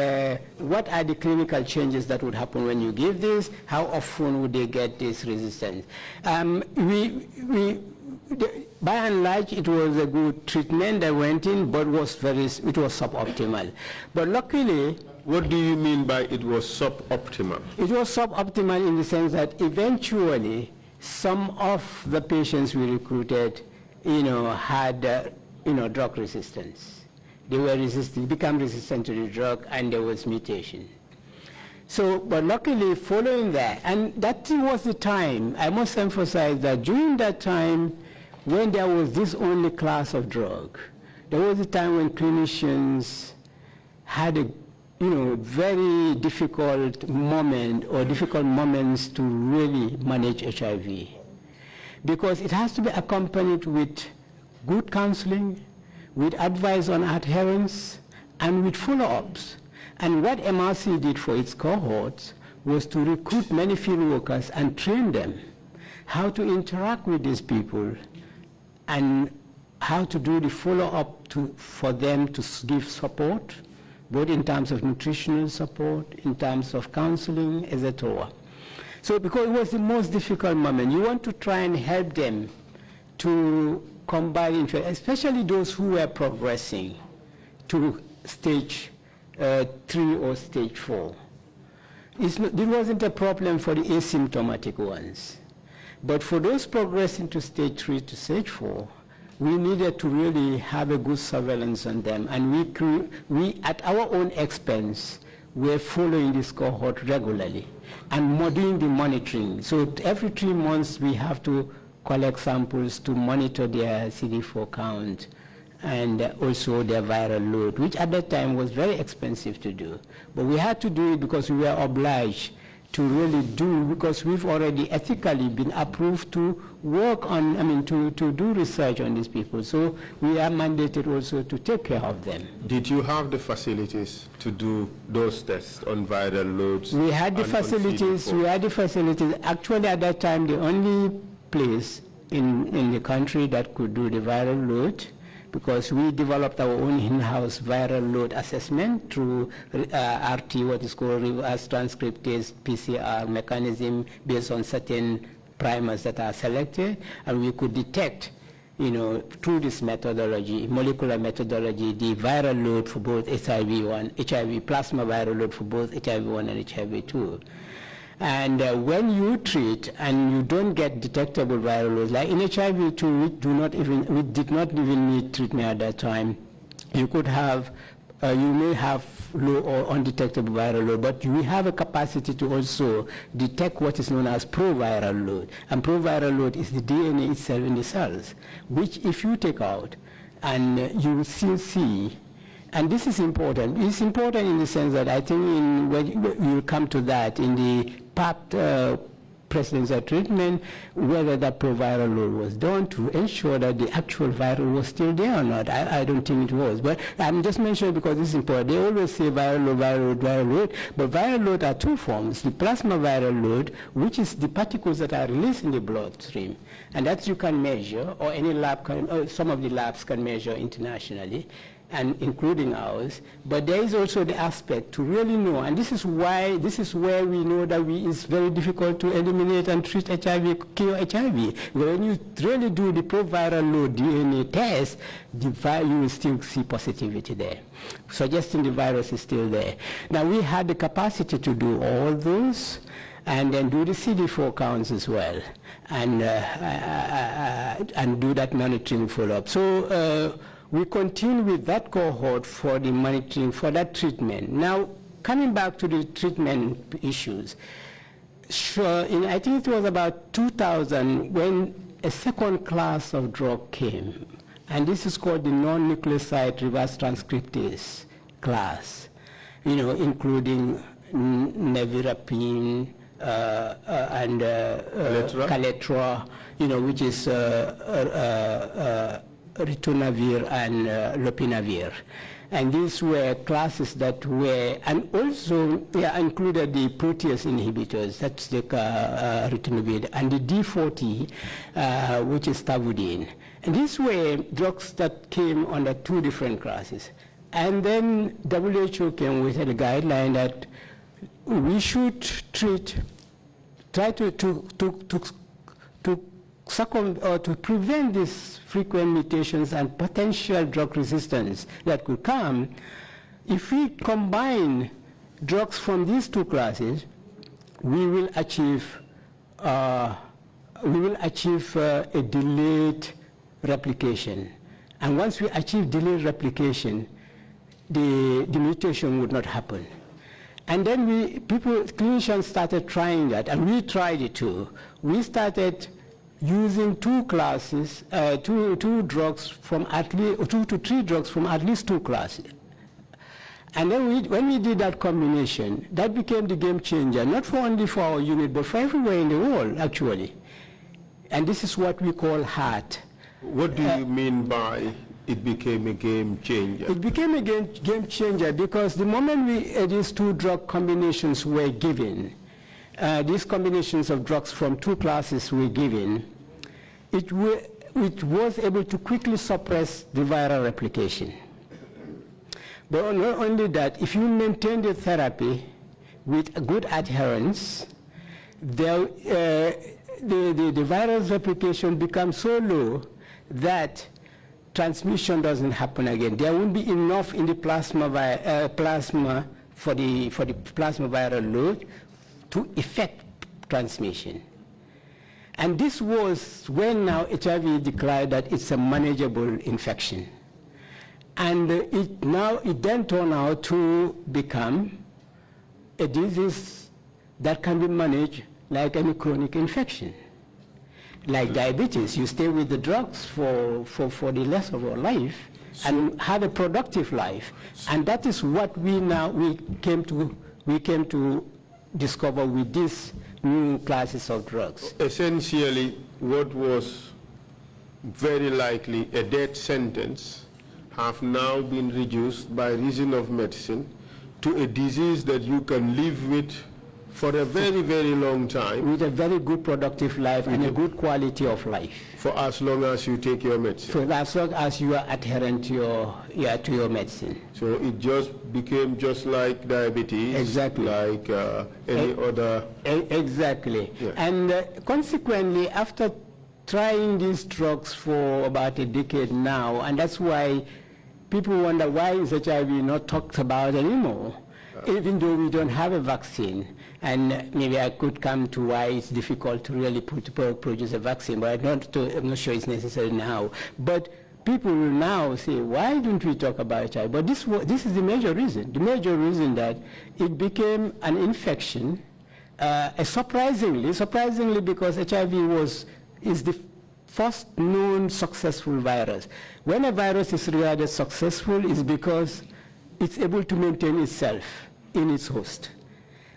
what are the clinical changes that would happen when you give this, how often would they get this resistance. By and large, it was a good treatment that went in, but it was suboptimal. But luckily... What do you mean by it was suboptimal? It was suboptimal in the sense that eventually some of the patients we recruited, had, drug resistance. They were become resistant to the drug, and there was mutation. So, but luckily following that, and that was the time, I must emphasize that during that time, when there was this only class of drug, there was a time when clinicians had a very difficult moment or difficult moments to really manage HIV, because it has to be accompanied with good counseling, with advice on adherence, and with follow-ups. And what MRC did for its cohorts was to recruit many field workers and train them how to interact with these people and how to do the follow-up for them to give support, both in terms of nutritional support, in terms of counseling, etc. So because it was the most difficult moment, you want to try and help them to combat infection, especially those who were progressing to stage 3 or stage 4. It wasn't a problem for the asymptomatic ones. But for those progressing to stage 3 to stage 4, we needed to really have a good surveillance on them. And we at our own expense, we're following this cohort regularly and doing the monitoring. So every 3 months, we have to collect samples to monitor their CD4 count and also their viral load, which at that time was very expensive to do. But we had to do it because we were obliged to really do, because we've already ethically been approved to work on, to do research on these people. So we are mandated also to take care of them. Did you have the facilities to do those tests on viral loads? We had the facilities, Actually, at that time, the only place in the country that could do the viral load, because we developed our own in-house viral load assessment through RT, what is called reverse transcriptase PCR mechanism based on certain primers that are selected, and we could detect, through this methodology, molecular methodology, the viral load for both HIV plasma viral load for both HIV-1 and HIV-2. And when you treat and you don't get detectable viral loads, like in HIV-2, we did not even need treatment at that time. You could have, you may have low or undetectable viral load, but we have a capacity to also detect what is known as proviral load. And proviral load is the DNA itself in the cells, which if you take out, and you will still see. And this is important. It's important in the sense that I think we'll come to that in the PAP presidential treatment, whether that proviral load was done to ensure that the actual viral was still there or not. I don't think it was. But I'm just mentioning because this is important. They always say viral load, but viral load are two forms. The plasma viral load, which is the particles that are released in the bloodstream, and that you can measure, or any lab can, or some of the labs can measure internationally, and including ours, but there is also the aspect to really know, and this is where we know that it's very difficult to eliminate and treat HIV, cure HIV. When you really do the proviral load DNA test, you will still see positivity there, suggesting the virus is still there. Now we had the capacity to do all those, and then do the CD4 counts as well, and do that monitoring follow-up. So. We continue with that cohort for the monitoring, for that treatment. Now, coming back to the treatment issues, I think it was about 2000 when a second class of drug came, and this is called the non-nucleoside reverse transcriptase class, including nevirapine and Caletra, which is ritonavir and lopinavir. And these were classes that were, and also included the protease inhibitors, that's the ritonavir, and the D40, which is tavudine. And these were drugs that came under two different classes. And then WHO came with a guideline that we should try to prevent these frequent mutations and potential drug resistance that could come. If we combine drugs from these two classes, we will achieve a delayed replication. And once we achieve delayed replication, the mutation would not happen. And then clinicians started trying that, and we tried it too. We started using two classes, two drugs from at least, 2 to 3 drugs from at least 2 classes. And then when we did that combination, that became the game changer, not only for our unit, but for everywhere in the world, actually. And this is what we call HEART. What do you mean by it became a game changer? It became a game changer because the moment these 2 drug combinations were given, these combinations of drugs from 2 classes were given, it was able to quickly suppress the viral replication. But not only that, if you maintain the therapy with good adherence, the virus replication becomes so low that transmission doesn't happen again. There won't be enough in the plasma for the plasma viral load to effect transmission. And this was when now HIV declared that it's a manageable infection. And it then turned out to become a disease that can be managed like any chronic infection. Like diabetes, you stay with the drugs for the rest of your life and have a productive life. And that is what we came to discover with these new classes of drugs. Essentially, what was very likely a death sentence have now been reduced by reason of medicine to a disease that you can live with for a very, very long time. With a very good productive life and a good quality of life. For as long as you take your medicine. For as long as you are adherent to your medicine. So it just became just like diabetes. Exactly. Like any other. Exactly. Yeah. And consequently, after trying these drugs for about a decade now, and that's why people wonder why is HIV not talked about anymore, even though we don't have a vaccine. And maybe I could come to why it's difficult to really produce a vaccine, but I'm not sure it's necessary now. But people will now say, why don't we talk about HIV? But this is the major reason. The major reason that it became an infection, surprisingly because HIV is the first known successful virus. When a virus is regarded successful, it's because it's able to maintain itself in its host.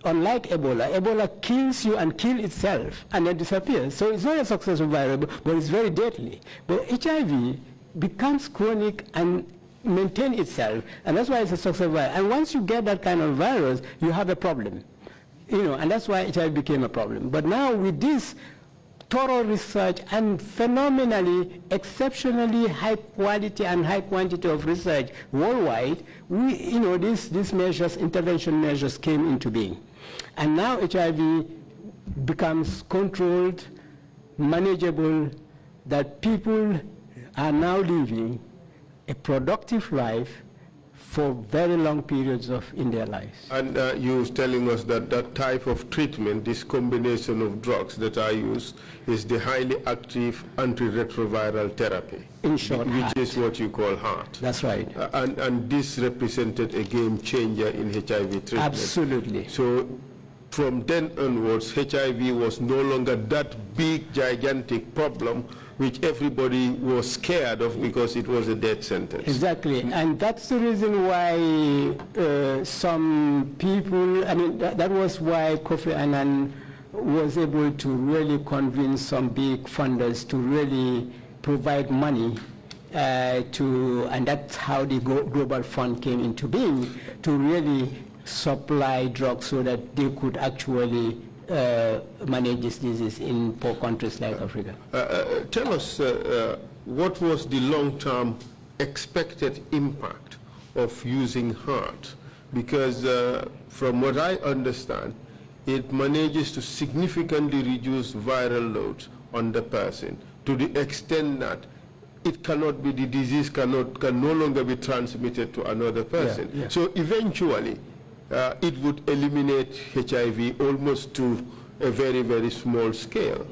Unlike Ebola, Ebola kills you and kills itself and then disappears. So it's not a successful virus, but it's very deadly. But HIV becomes chronic and maintains itself, and that's why it's a successful virus. And once you get that kind of virus, you have a problem. And that's why HIV became a problem. But now with this thorough research and phenomenally, exceptionally high quality and high quantity of research worldwide, these measures, intervention measures came into being. And now HIV becomes controlled, manageable, that people are now living a productive life for very long periods in their lives. And you was telling us that that type of treatment, this combination of drugs that are used, is the highly active antiretroviral therapy. In short, which is what you call HART. That's right. And this represented a game changer in HIV treatment. Absolutely. So from then onwards, HIV was no longer that big, gigantic problem which everybody was scared of because it was a death sentence. Exactly, and that's the reason why some people, that was why Kofi Annan was able to really convince some big funders to really provide money and that's how the Global Fund came into being, to really supply drugs so that they could actually manage this disease in poor countries like Africa. Tell us, what was the long-term expected impact of using HART? Because from what I understand, it manages to significantly reduce viral loads on the person to the extent that it cannot be, the disease can no longer be transmitted to another person. Yeah, yeah. So eventually, it would eliminate HIV almost to a very, very small scale.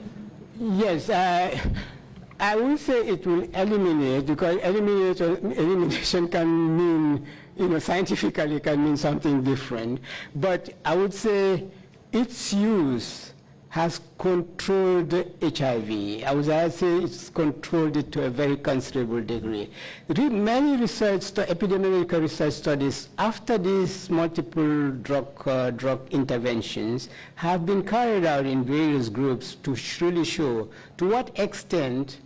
Yes, I would say it will eliminate, because elimination can mean, scientifically can mean something different. But I would say its use has controlled HIV. I would say it's controlled it to a very considerable degree. Many epidemiological research studies after these multiple drug interventions have been carried out in various groups to really show to what extent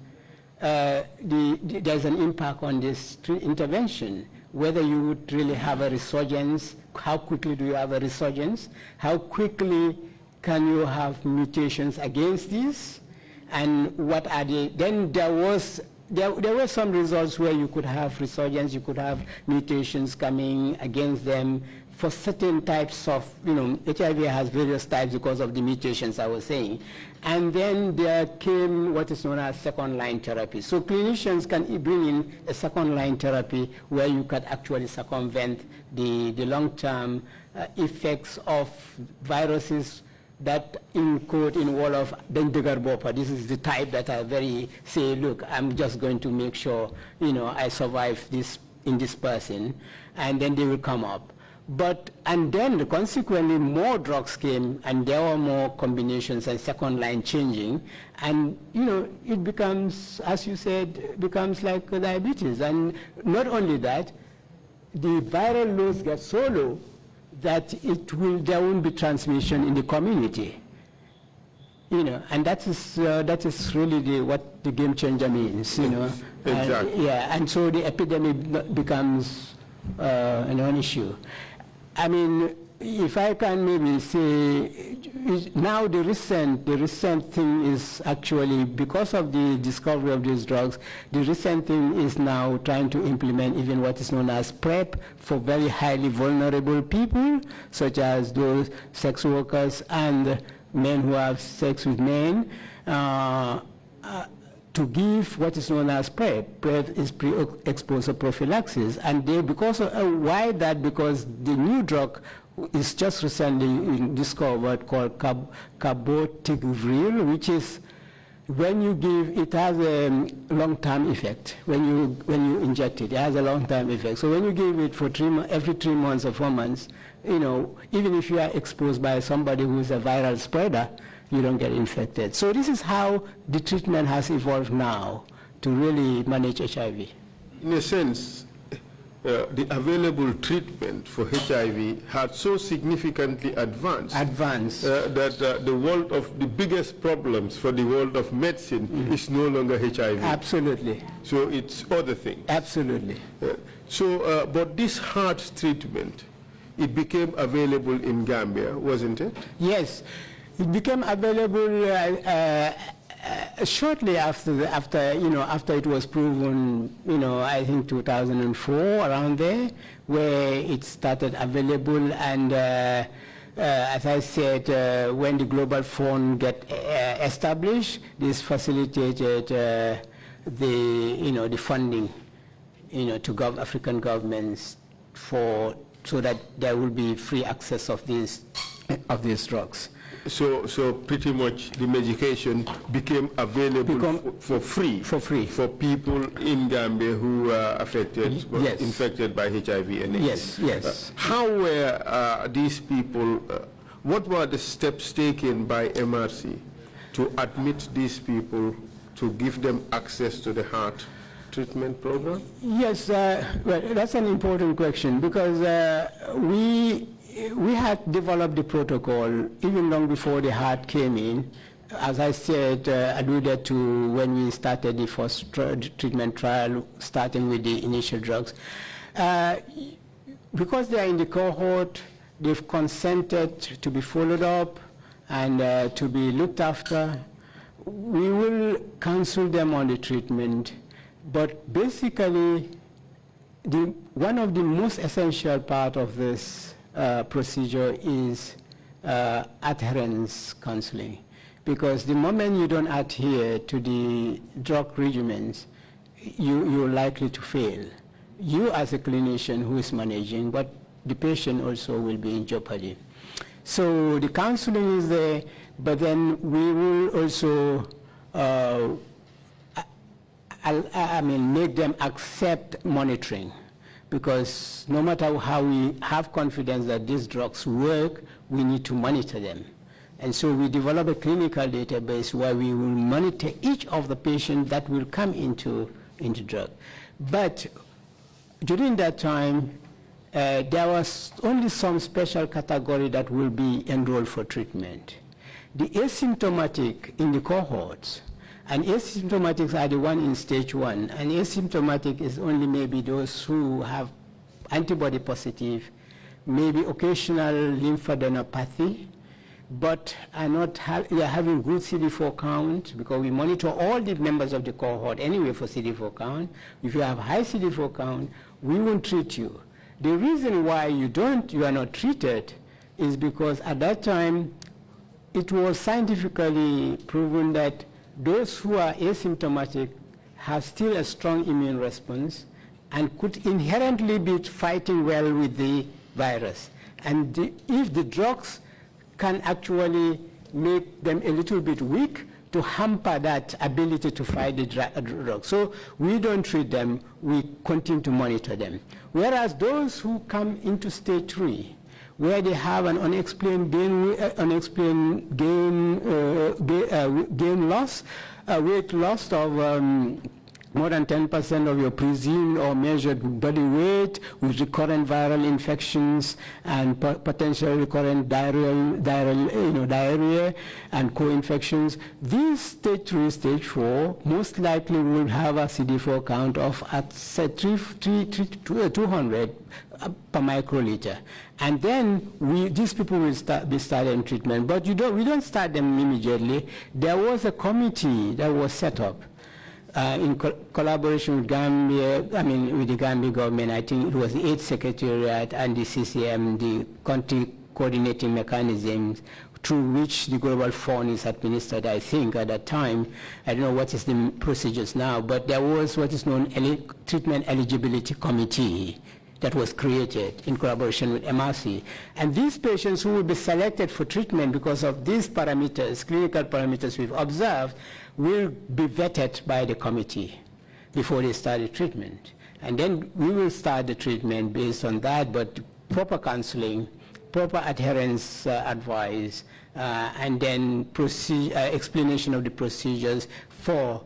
there's an impact on this intervention, whether you would really have a resurgence, how quickly do you have a resurgence, how quickly can you have mutations against this, and what are they? Then there were some results where you could have resurgence, you could have mutations coming against them for certain types of, HIV has various types because of the mutations I was saying. And then there came what is known as second-line therapy. So clinicians can bring in a second-line therapy where you can actually circumvent the long-term effects of viruses that encode in wall of Dendegarbopa. This is the type that I say, look, I'm just going to make sure, I survive this in this person, and then they will come up. And then consequently more drugs came, and there were more combinations and second line changing, and it becomes, as you said, becomes like diabetes. And not only that, the viral loads get so low that there won't be transmission in the community. You know, and that is really what the game changer means, you know. Exactly. And so the epidemic becomes a non-issue. I mean, if I can maybe say, now the recent thing is actually, because of the discovery of these drugs, the recent thing is now trying to implement even what is known as PrEP for very highly vulnerable people, such as those sex workers and men who have sex with men, to give what is known as PrEP. PrEP is pre-exposure prophylaxis. And because of, why that? Because the new drug is just recently discovered called cabotegravir, which is, when you give, it has a long-term effect. When you inject it, it has a long-term effect. So when you give it for every 3 months or 4 months, you know, even if you are exposed by somebody who is a viral spreader, you don't get infected. So this is how the treatment has evolved now to really manage HIV. In a sense, the available treatment for HIV had so significantly advanced that the world of the biggest problems for the world of medicine is no longer HIV. Absolutely. So it's other things. Absolutely. But this heart treatment, it became available in Gambia, wasn't it? Yes. It became available shortly after it was proven, you know, I think 2004, around there, where it started available. And as I said, when the Global Fund got established, this facilitated the funding, you know, to African governments so that there will be free access of these drugs. So pretty much the medication became available for free for people in Gambia who are infected by HIV and AIDS. Yes. How were these people? What were the steps taken by MRC to admit these people, to give them access to the heart treatment program? Yes, well, that's an important question, because we had developed the protocol even long before the heart came in. As I said, alluded to when we started the first treatment trial, starting with the initial drugs. Because they are in the cohort, they've consented to be followed up and to be looked after. We will counsel them on the treatment, but basically, one of the most essential part of this procedure is adherence counseling, because the moment you don't adhere to the drug regimens, you're likely to fail. You as a clinician who is managing, but the patient also will be in jeopardy. So the counseling is there, but then we will also make them accept monitoring. Because no matter how we have confidence that these drugs work, we need to monitor them. And so we develop a clinical database where we will monitor each of the patients that will come into drug. But during that time, there was only some special category that will be enrolled for treatment. The asymptomatic in the cohorts, and asymptomatics are the one in stage 1, and asymptomatic is only maybe those who have antibody positive, maybe occasional lymphadenopathy, but are not having good CD4 count, because we monitor all the members of the cohort anyway for CD4 count. If you have high CD4 count, we won't treat you. The reason why you are not treated is because at that time, it was scientifically proven that those who are asymptomatic have still a strong immune response and could inherently be fighting well with the virus. And if the drugs can actually make them a little bit weak, to hamper that ability to fight the drug. So we don't treat them, we continue to monitor them. Whereas those who come into stage 3, where they have an unexplained gain loss, weight loss of more than 10% of your presumed or measured body weight with recurrent viral infections and potential recurrent diarrhea and co-infections. These stage 3, stage 4 most likely will have a CD4 count of at 200 per microliter. And then these people will be starting treatment, but we don't start them immediately. There was a committee that was set up in collaboration with with the Gambia government. I think it was the 8th Secretariat and the CCM, the country coordinating mechanisms through which the Global Fund is administered, I think, at that time. I don't know what is the procedures now, but there was what is known Treatment Eligibility Committee that was created in collaboration with MRC. And these patients who will be selected for treatment because of these parameters, clinical parameters we've observed, will be vetted by the committee before they start the treatment. And then we will start the treatment based on that, but proper counseling, proper adherence advice, and then explanation of the procedures for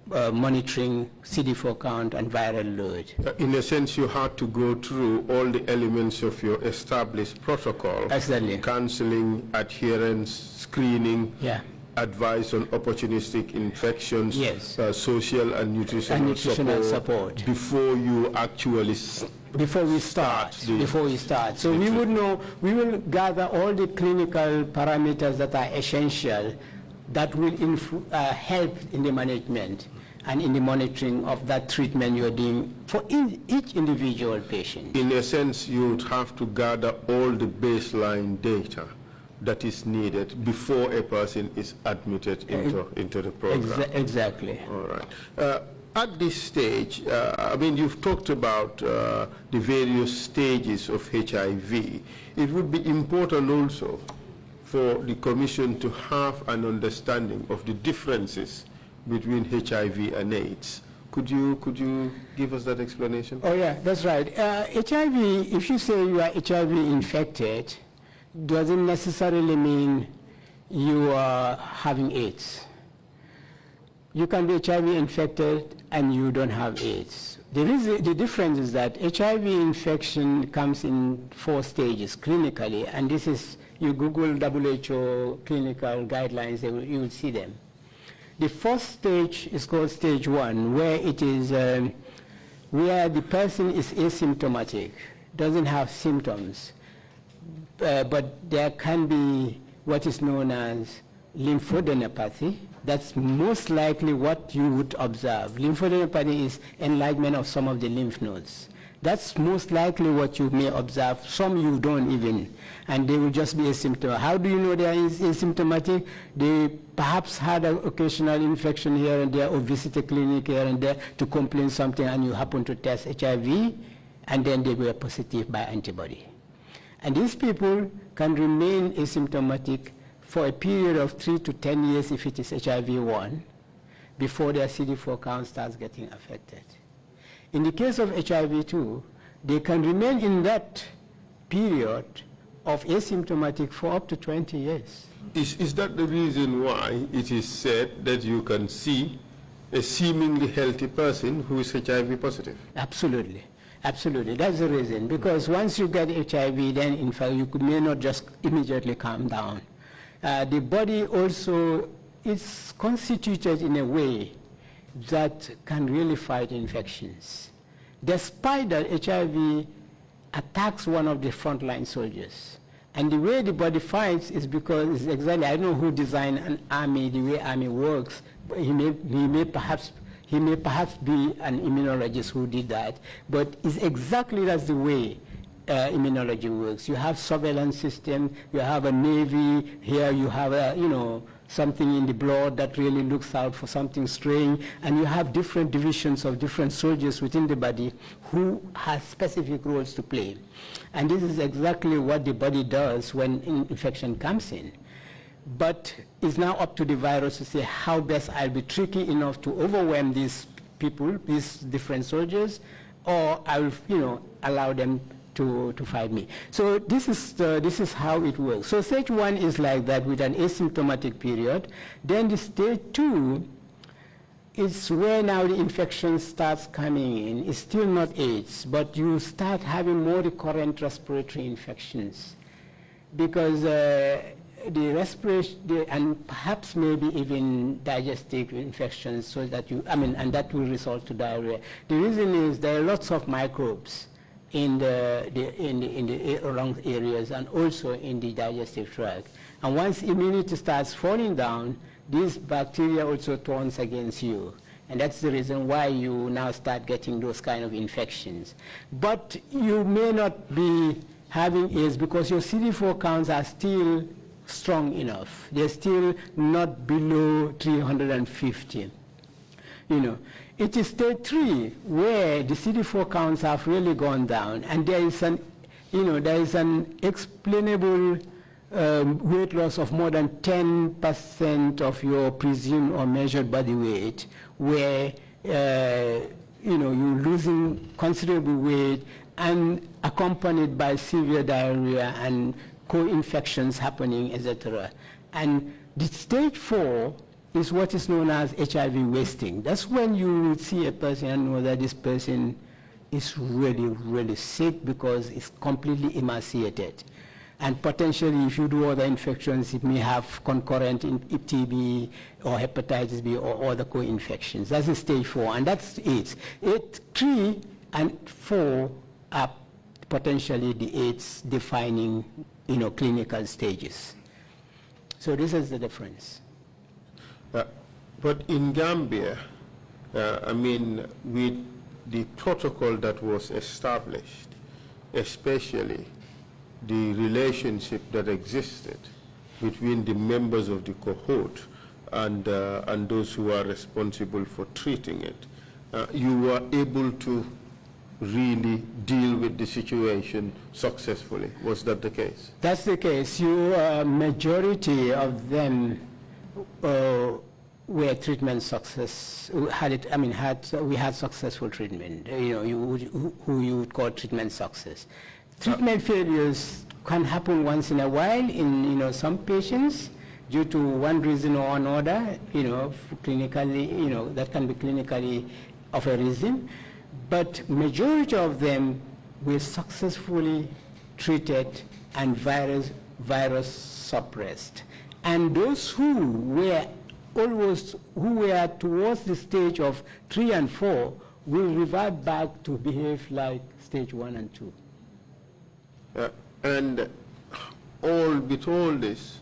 monitoring CD4 count and viral load. In a sense, you had to go through all the elements of your established protocol. Exactly. Counseling, adherence, screening, advice on opportunistic infections, yes, social and nutritional support before you actually before we start. So we would know, we will gather all the clinical parameters that are essential that will help in the management and in the monitoring of that treatment you're doing for each individual patient. In a sense, you would have to gather all the baseline data that is needed before a person is admitted into the program. Exactly. All right. At this stage, I mean, you've talked about the various stages of HIV. It would be important also for the Commission to have an understanding of the differences between HIV and AIDS. Could you give us that explanation? Oh yeah, that's right. HIV, if you say you are HIV infected, doesn't necessarily mean you are having AIDS. You can be HIV infected and you don't have AIDS. The difference is that HIV infection comes in 4 stages clinically, and this is, you Google WHO clinical guidelines, you will see them. The first stage is called stage 1, where it is where the person is asymptomatic, doesn't have symptoms, but there can be what is known as lymphadenopathy. That's most likely what you would observe. Lymphadenopathy is enlargement of some of the lymph nodes. That's most likely what you may observe. Some you don't even, and they will just be asymptomatic. How do you know they are asymptomatic? They perhaps had an occasional infection here and there, or visit a clinic here and there to complain something, and you happen to test HIV, and then they were positive by antibody. And these people can remain asymptomatic for a period of 3 to 10 years if it is HIV-1, before their CD4 count starts getting affected. In the case of HIV-2, they can remain in that period of asymptomatic for up to 20 years. Is that the reason why it is said that you can see a seemingly healthy person who is HIV positive? Absolutely. Absolutely, that's the reason. Because once you get HIV, then in fact you may not just immediately calm down. The body also is constituted in a way that can really fight infections. Despite that, HIV attacks one of the frontline soldiers. And the way the body fights is because it's exactly, I don't know who designed an army, the way army works, but he may perhaps be an immunologist who did that, but it's exactly that's the way immunology works. You have surveillance system, you have a navy, here you have a, something in the blood that really looks out for something strange, and you have different divisions of different soldiers within the body who have specific roles to play. And this is exactly what the body does when infection comes in. But it's now up to the virus to say how best I'll be tricky enough to overwhelm these people, these different soldiers, or I'll allow them to fight me. So this is how it works. So stage 1 is like that with an asymptomatic period. Then the stage 2 it's where now the infection starts coming in. It's still not AIDS, but you start having more recurrent respiratory infections because the respiration, and perhaps maybe even digestive infections, so that and that will result to diarrhea. The reason is there are lots of microbes in the lung areas and also in the digestive tract. And once immunity starts falling down, this bacteria also turns against you. And that's the reason why you now start getting those kind of infections. But you may not be having AIDS because your CD4 counts are still strong enough. They're still not below 350. It is stage 3 where the CD4 counts have really gone down, and there is an explainable weight loss of more than 10% of your presumed or measured body weight, where you're losing considerable weight and accompanied by severe diarrhea and co-infections happening, etc. And the stage 4 is what is known as HIV wasting. That's when you see a person and know that this person is really, really sick because it's completely emaciated. And potentially, if you do other infections, it may have concurrent TB or hepatitis B or other co-infections. That's the stage 4, and that's AIDS. 3 and 4 are potentially the AIDS defining, clinical stages. So this is the difference. But in Gambia, with the protocol that was established, especially the relationship that existed between the members of the cohort and those who are responsible for treating it, you were able to really deal with the situation successfully. Was that the case? That's the case. Majority of them were treatment success. We had successful treatment. Who you would call treatment success. Treatment failures can happen once in a while in some patients due to one reason or another. Clinically, that can be clinically of a reason. But majority of them were successfully treated and virus suppressed. And those who were towards the stage of 3 and 4 will revert back to behave like stage 1 and 2. And with all this,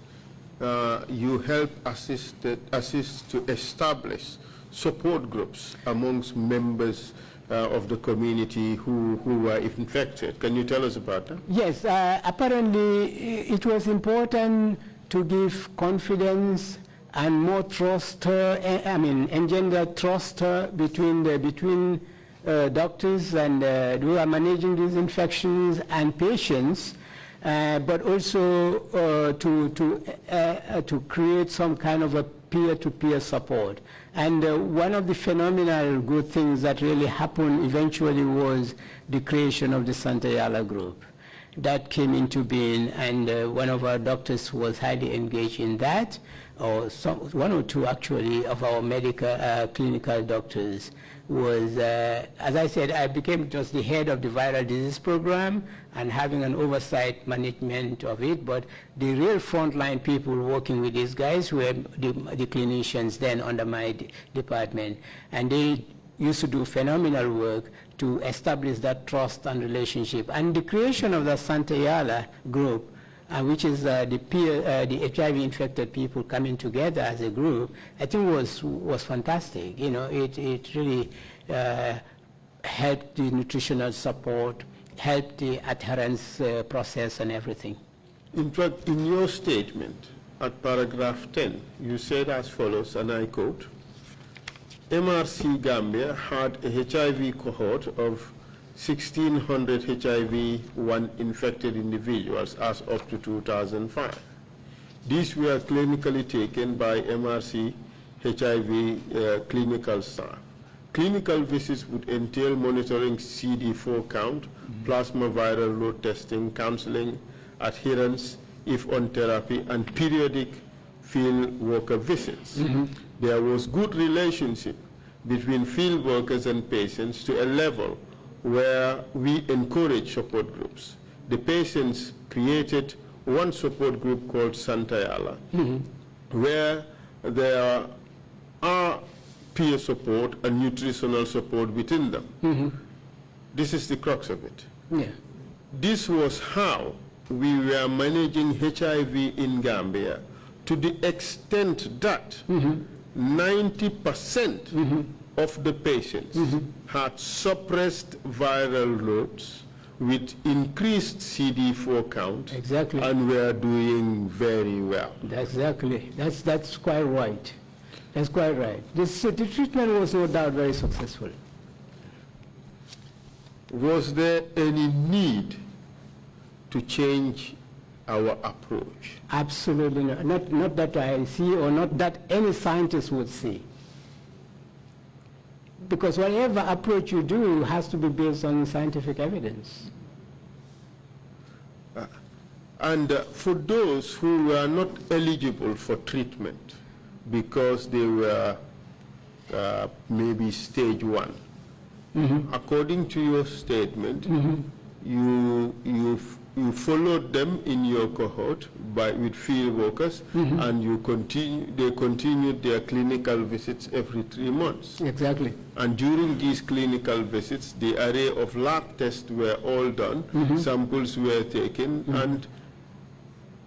you help assist to establish support groups amongst members of the community who were infected. Can you tell us about that? Yes, apparently it was important to give confidence and more trust, engender trust between doctors and who are managing these infections and patients, but also to create some kind of a peer-to-peer support. And one of the phenomenal good things that really happened eventually was the creation of the Santa Yala group. That came into being, and one of our doctors was highly engaged in that, or one or two actually of our medical clinical doctors was, as I said, I became just the head of the viral disease program and having an oversight management of it, but the real frontline people working with these guys were the clinicians then under my department, and they used to do phenomenal work to establish that trust and relationship. And the creation of the Santa Yala group, which is the HIV-infected people coming together as a group, I think was fantastic. It really helped the nutritional support, helped the adherence process and everything. In fact, in your statement at paragraph 10, you said as follows, and I quote, MRC Gambia had a HIV cohort of 1,600 HIV-1 infected individuals as up to 2005. These were clinically taken by MRC HIV clinical staff. Clinical visits would entail monitoring CD4 count, plasma viral load testing, counseling, adherence if on therapy, and periodic field worker visits. There was good relationship between field workers and patients to a level where we encourage support groups. The patients created one support group called Santayala, where there are peer support and nutritional support within them. This is the crux of it. Yeah. This was how we were managing HIV in Gambia, to the extent that 90% of the patients had suppressed viral loads with increased CD4 count. Exactly. And were doing very well. Exactly. That's quite right. That's quite right. The treatment was no doubt very successful. Was there any need to change our approach? Absolutely not. Not that I see, or not that any scientist would see. Because whatever approach you do has to be based on scientific evidence. For those who were not eligible for treatment because they were maybe stage 1, according to your statement, you followed them in your cohort with field workers, and they continued their clinical visits every 3 months. Exactly. And during these clinical visits, the array of lab tests were all done, samples were taken, and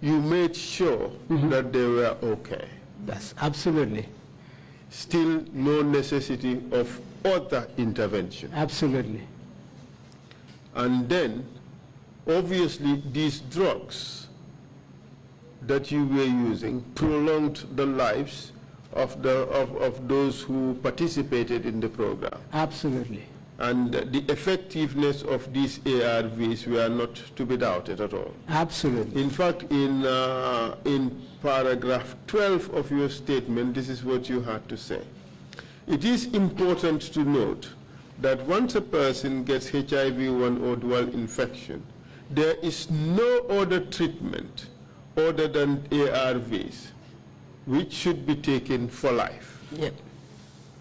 you made sure that they were okay. That's absolutely. Still no necessity of other intervention. Absolutely. And then, obviously, these drugs that you were using prolonged the lives of those who participated in the program. Absolutely. And the effectiveness of these ARVs were not to be doubted at all. Absolutely. In fact, in paragraph 12 of your statement, this is what you had to say. It is important to note that once a person gets HIV-1 or dual infection, there is no other treatment other than ARVs, which should be taken for life. Yep.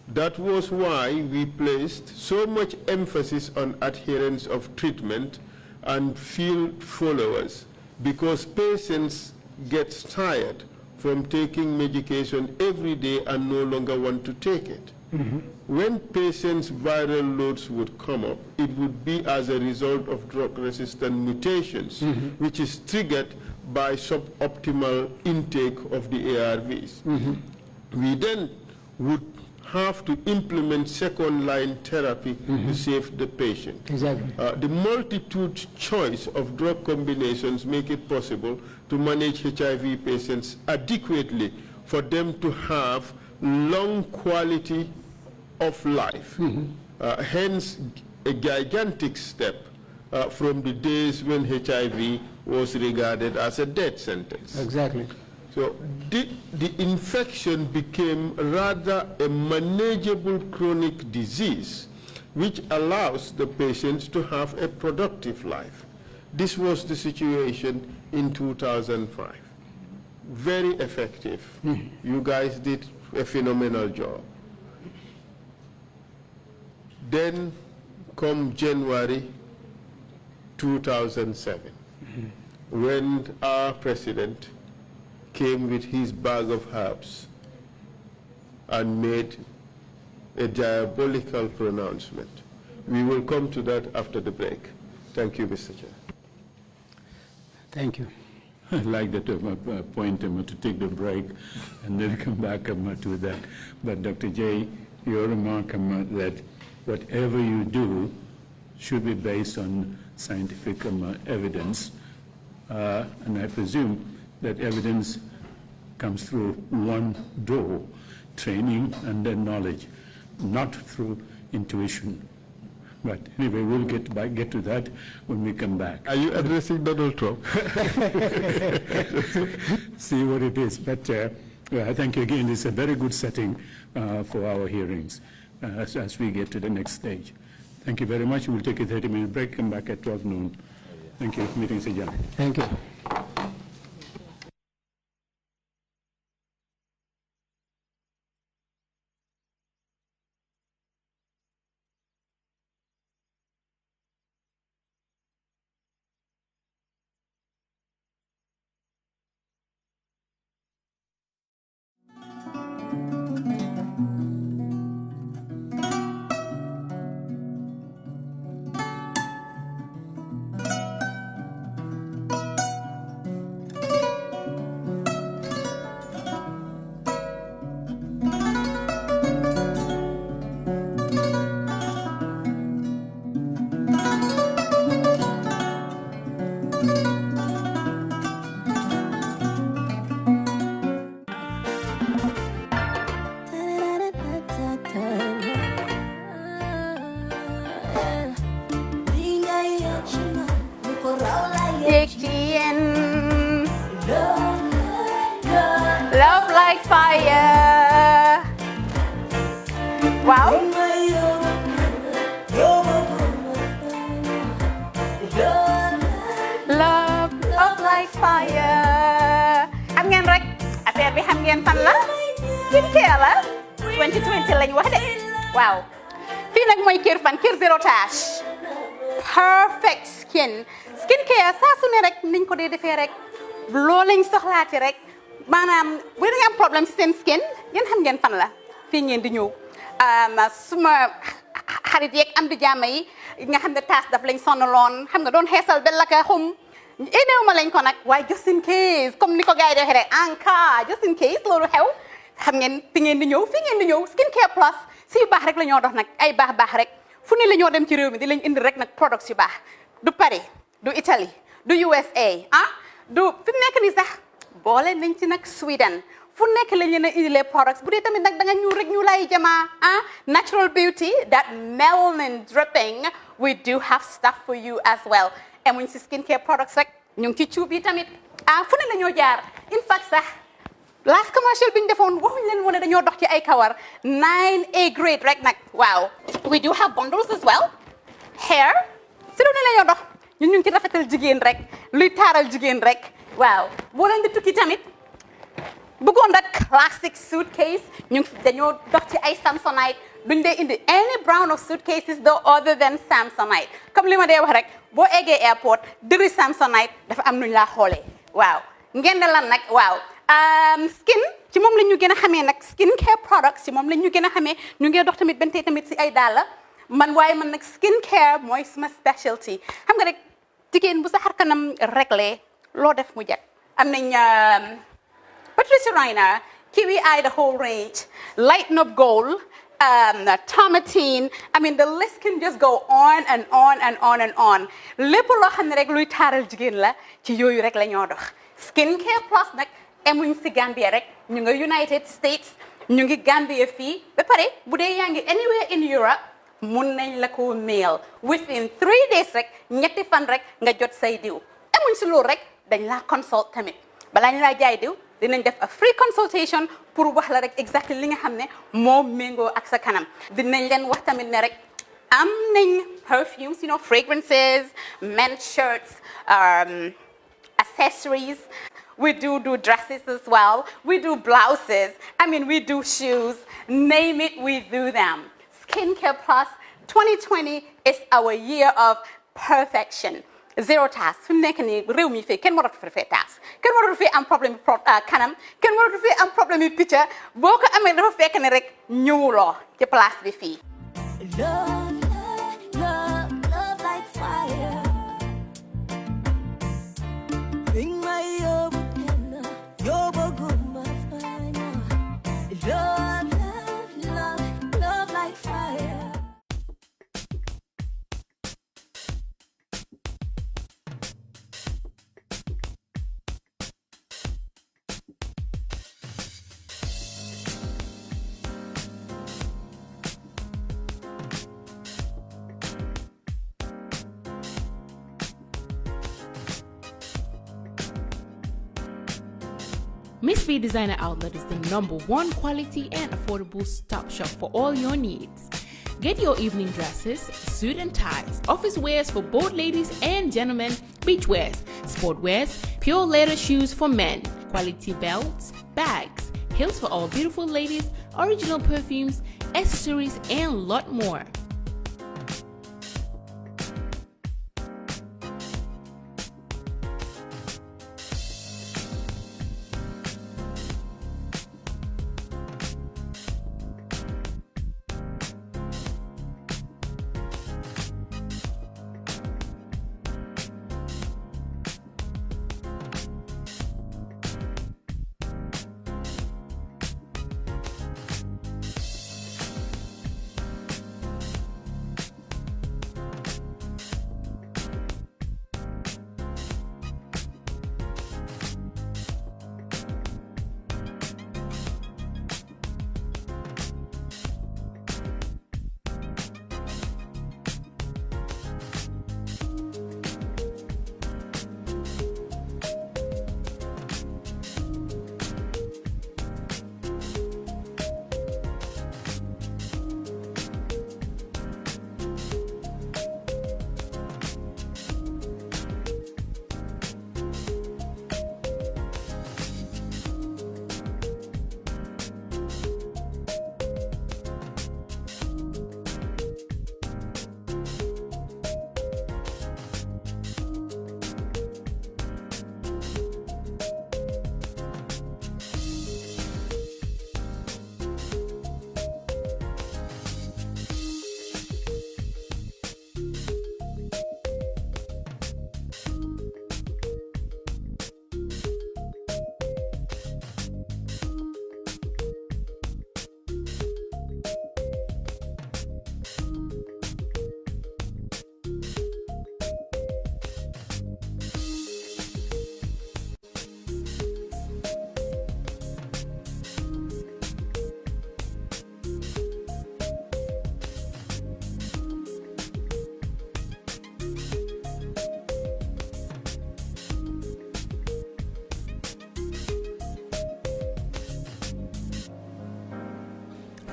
That was why we placed so much emphasis on adherence of treatment and field followers, because patients get tired from taking medication every day and no longer want to take it. When patients' viral loads would come up, it would be as a result of drug-resistant mutations, which is triggered by suboptimal intake of the ARVs. We then would have to implement second-line therapy to save the patient. Exactly. The multitude choice of drug combinations make it possible to manage HIV patients adequately for them to have long quality of life. Hence, a gigantic step from the days when HIV was regarded as a death sentence. Exactly. So the infection became rather a manageable chronic disease, which allows the patients to have a productive life. This was the situation in 2005. Very effective. You guys did a phenomenal job. Then come January 2007, when our president came with his bag of herbs and made a diabolical pronouncement. We will come to that after the break. Thank you, Mr. Chair. Thank you. I'd like that point to take the break and then come back to that. But Dr. Jaye, your remark that whatever you do should be based on scientific evidence, and I presume that evidence comes through one door, training and then knowledge, not through intuition. But anyway, we'll get to that when we come back. Are you addressing Donald Trump? See what it is. But thank you again. This is a very good setting for our hearings as we get to the next stage. Thank you very much. We'll take a 30-minute break, come back at 12 noon. Thank you. Meeting's adjourned. Thank you. waaw love love like fire xam ngeen rek affaire bi xam ngeen fan la skincare la 2020 lañ wax de waaw fii nag mooy Kerr fan Kerr zero tache perfect skincare saa su ne rek niñ ko dee defee rek loo lañ soxlaati rek maanaam bu ngeen am problème ci seen skin yéen xam ngeen fan la fii ngeen di ñëw suma xarit yeeg am di jàmm yi nga xam ne taas daf lañ sonaloon xam nga doon xeesal ba la ka xum éneew ma lañ ko nag waaye just in case comme ni ko gars yi defee rek en cas just in case loolu xew xam ngeen fi ngeen di ñëw fii ngeen di ñëw skincare plus si yu baax rek la ñoo dox nag ay baax rek fu ne la ñoo dem ci réew mi di lañ indi rek nag products yu baax du Paris du Italie du USA du fi mu nekk nii sax boole nañ ci nag Sweden fu nekk lañ leen a indilee products bu dee tamit nag da nga ñuul rek ñu lay jamaa natural beauty that melanin dripping we do have stuff for you as well emuñ si skincare products rek ñu ngi ci cuub yi tamit fu ne la ñoo jaar in fact sax last commercial bi ñu defoon waxuñ leen woon dañoo dox ci ay kawar 9A grade rek nag waaw we do have bundles as well hair si lu ne la ñoo dox ñun ñu ngi ci rafetal jigéen rek luy taaral jigéen rek waaw boo leen di tukki tamit bëggoon rek classic suitcase ñu dañoo dox ci ay Samsonite duñ dee indi any brand of suitcases though other than Samsonite comme li ma dee wax rek boo eggee airport dëri Samsonite dafa am nuñ laa xoolee waaw ngeen ne lan nag waaw skin ci moom la ñu gën a xamee nag skin care products ci moom la ñu gën a xamee ñu ngi dox tamit bentee tamit si ay dàlla man waaye man nag skin care mooy suma specialty xam nga rek jigéen bu sa xar kanam réglé loo def mu jag am nañ Patricia Reiner Kiwi Eye the whole range Lighten Up Gold Tomatine I mean the list can just go on and on and on and on lépp loo xam ne rek luy taaral jigéen la ci yooyu rek la ñoo dox skin care plus nag emuñ si Gambia rek ñu ngi United States ñu ngi Gambia fii ba pare bu dee yaa ngi anywhere in Europe mun nañ la ko mail within 3 days rek ñetti fan rek nga jot say diw emuñ si loolu rek dañ laa consult tamit balaa ñu laa jaay diw dinañ def a free consultation pour wax la rek exactly li nga xam ne moo méngoo ak sa kanam dinañ leen wax tamit ne rek am nañ perfumes you know fragrances men's shirts accessories we do dresses as well we do blouses I mean we do shoes name it we do them Skincare Plus 2020 is our year of perfection zero task fi mu nekk nii réew mi fii kenn waratu fi task kenn waratu fi am problème kanam kenn waratu fi am problème yu picca boo ko amee dafa fekk ne rek ñëwuloo ci place bi fii love like fire bring my love like fire Miss B Designer Outlet is the #1 quality and affordable stop shop for all your needs. Get your evening dresses, suit and ties, office wears for both ladies and gentlemen, beach wears, sport wears, pure leather shoes for men, quality belts, bags, heels for all beautiful ladies, original perfumes, accessories, and a lot more.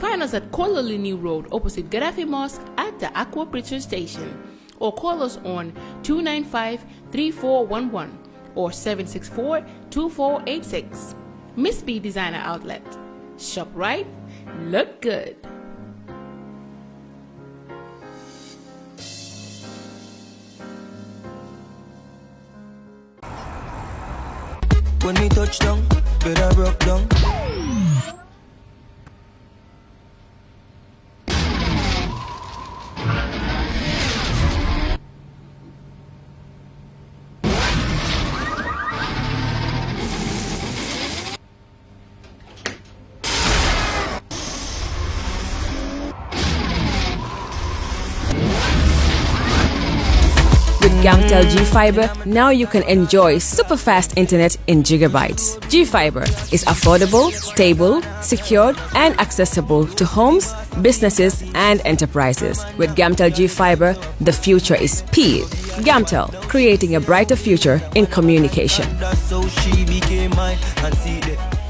Find us at Kololini Road opposite Gaddafi Mosque at the Aqua Preacher Station, or call us on 295-3411 or 764-2486. Miss B Designer Outlet. Shop right, look good. When we touch down, better broke down. With Gamtel G-Fiber, now you can enjoy super fast internet in gigabytes. G-Fiber is affordable, stable, secured, and accessible to homes, businesses, and enterprises. With Gamtel G-Fiber, the future is speed. Gamtel, creating a brighter future in communication. That's how she became mine and see that.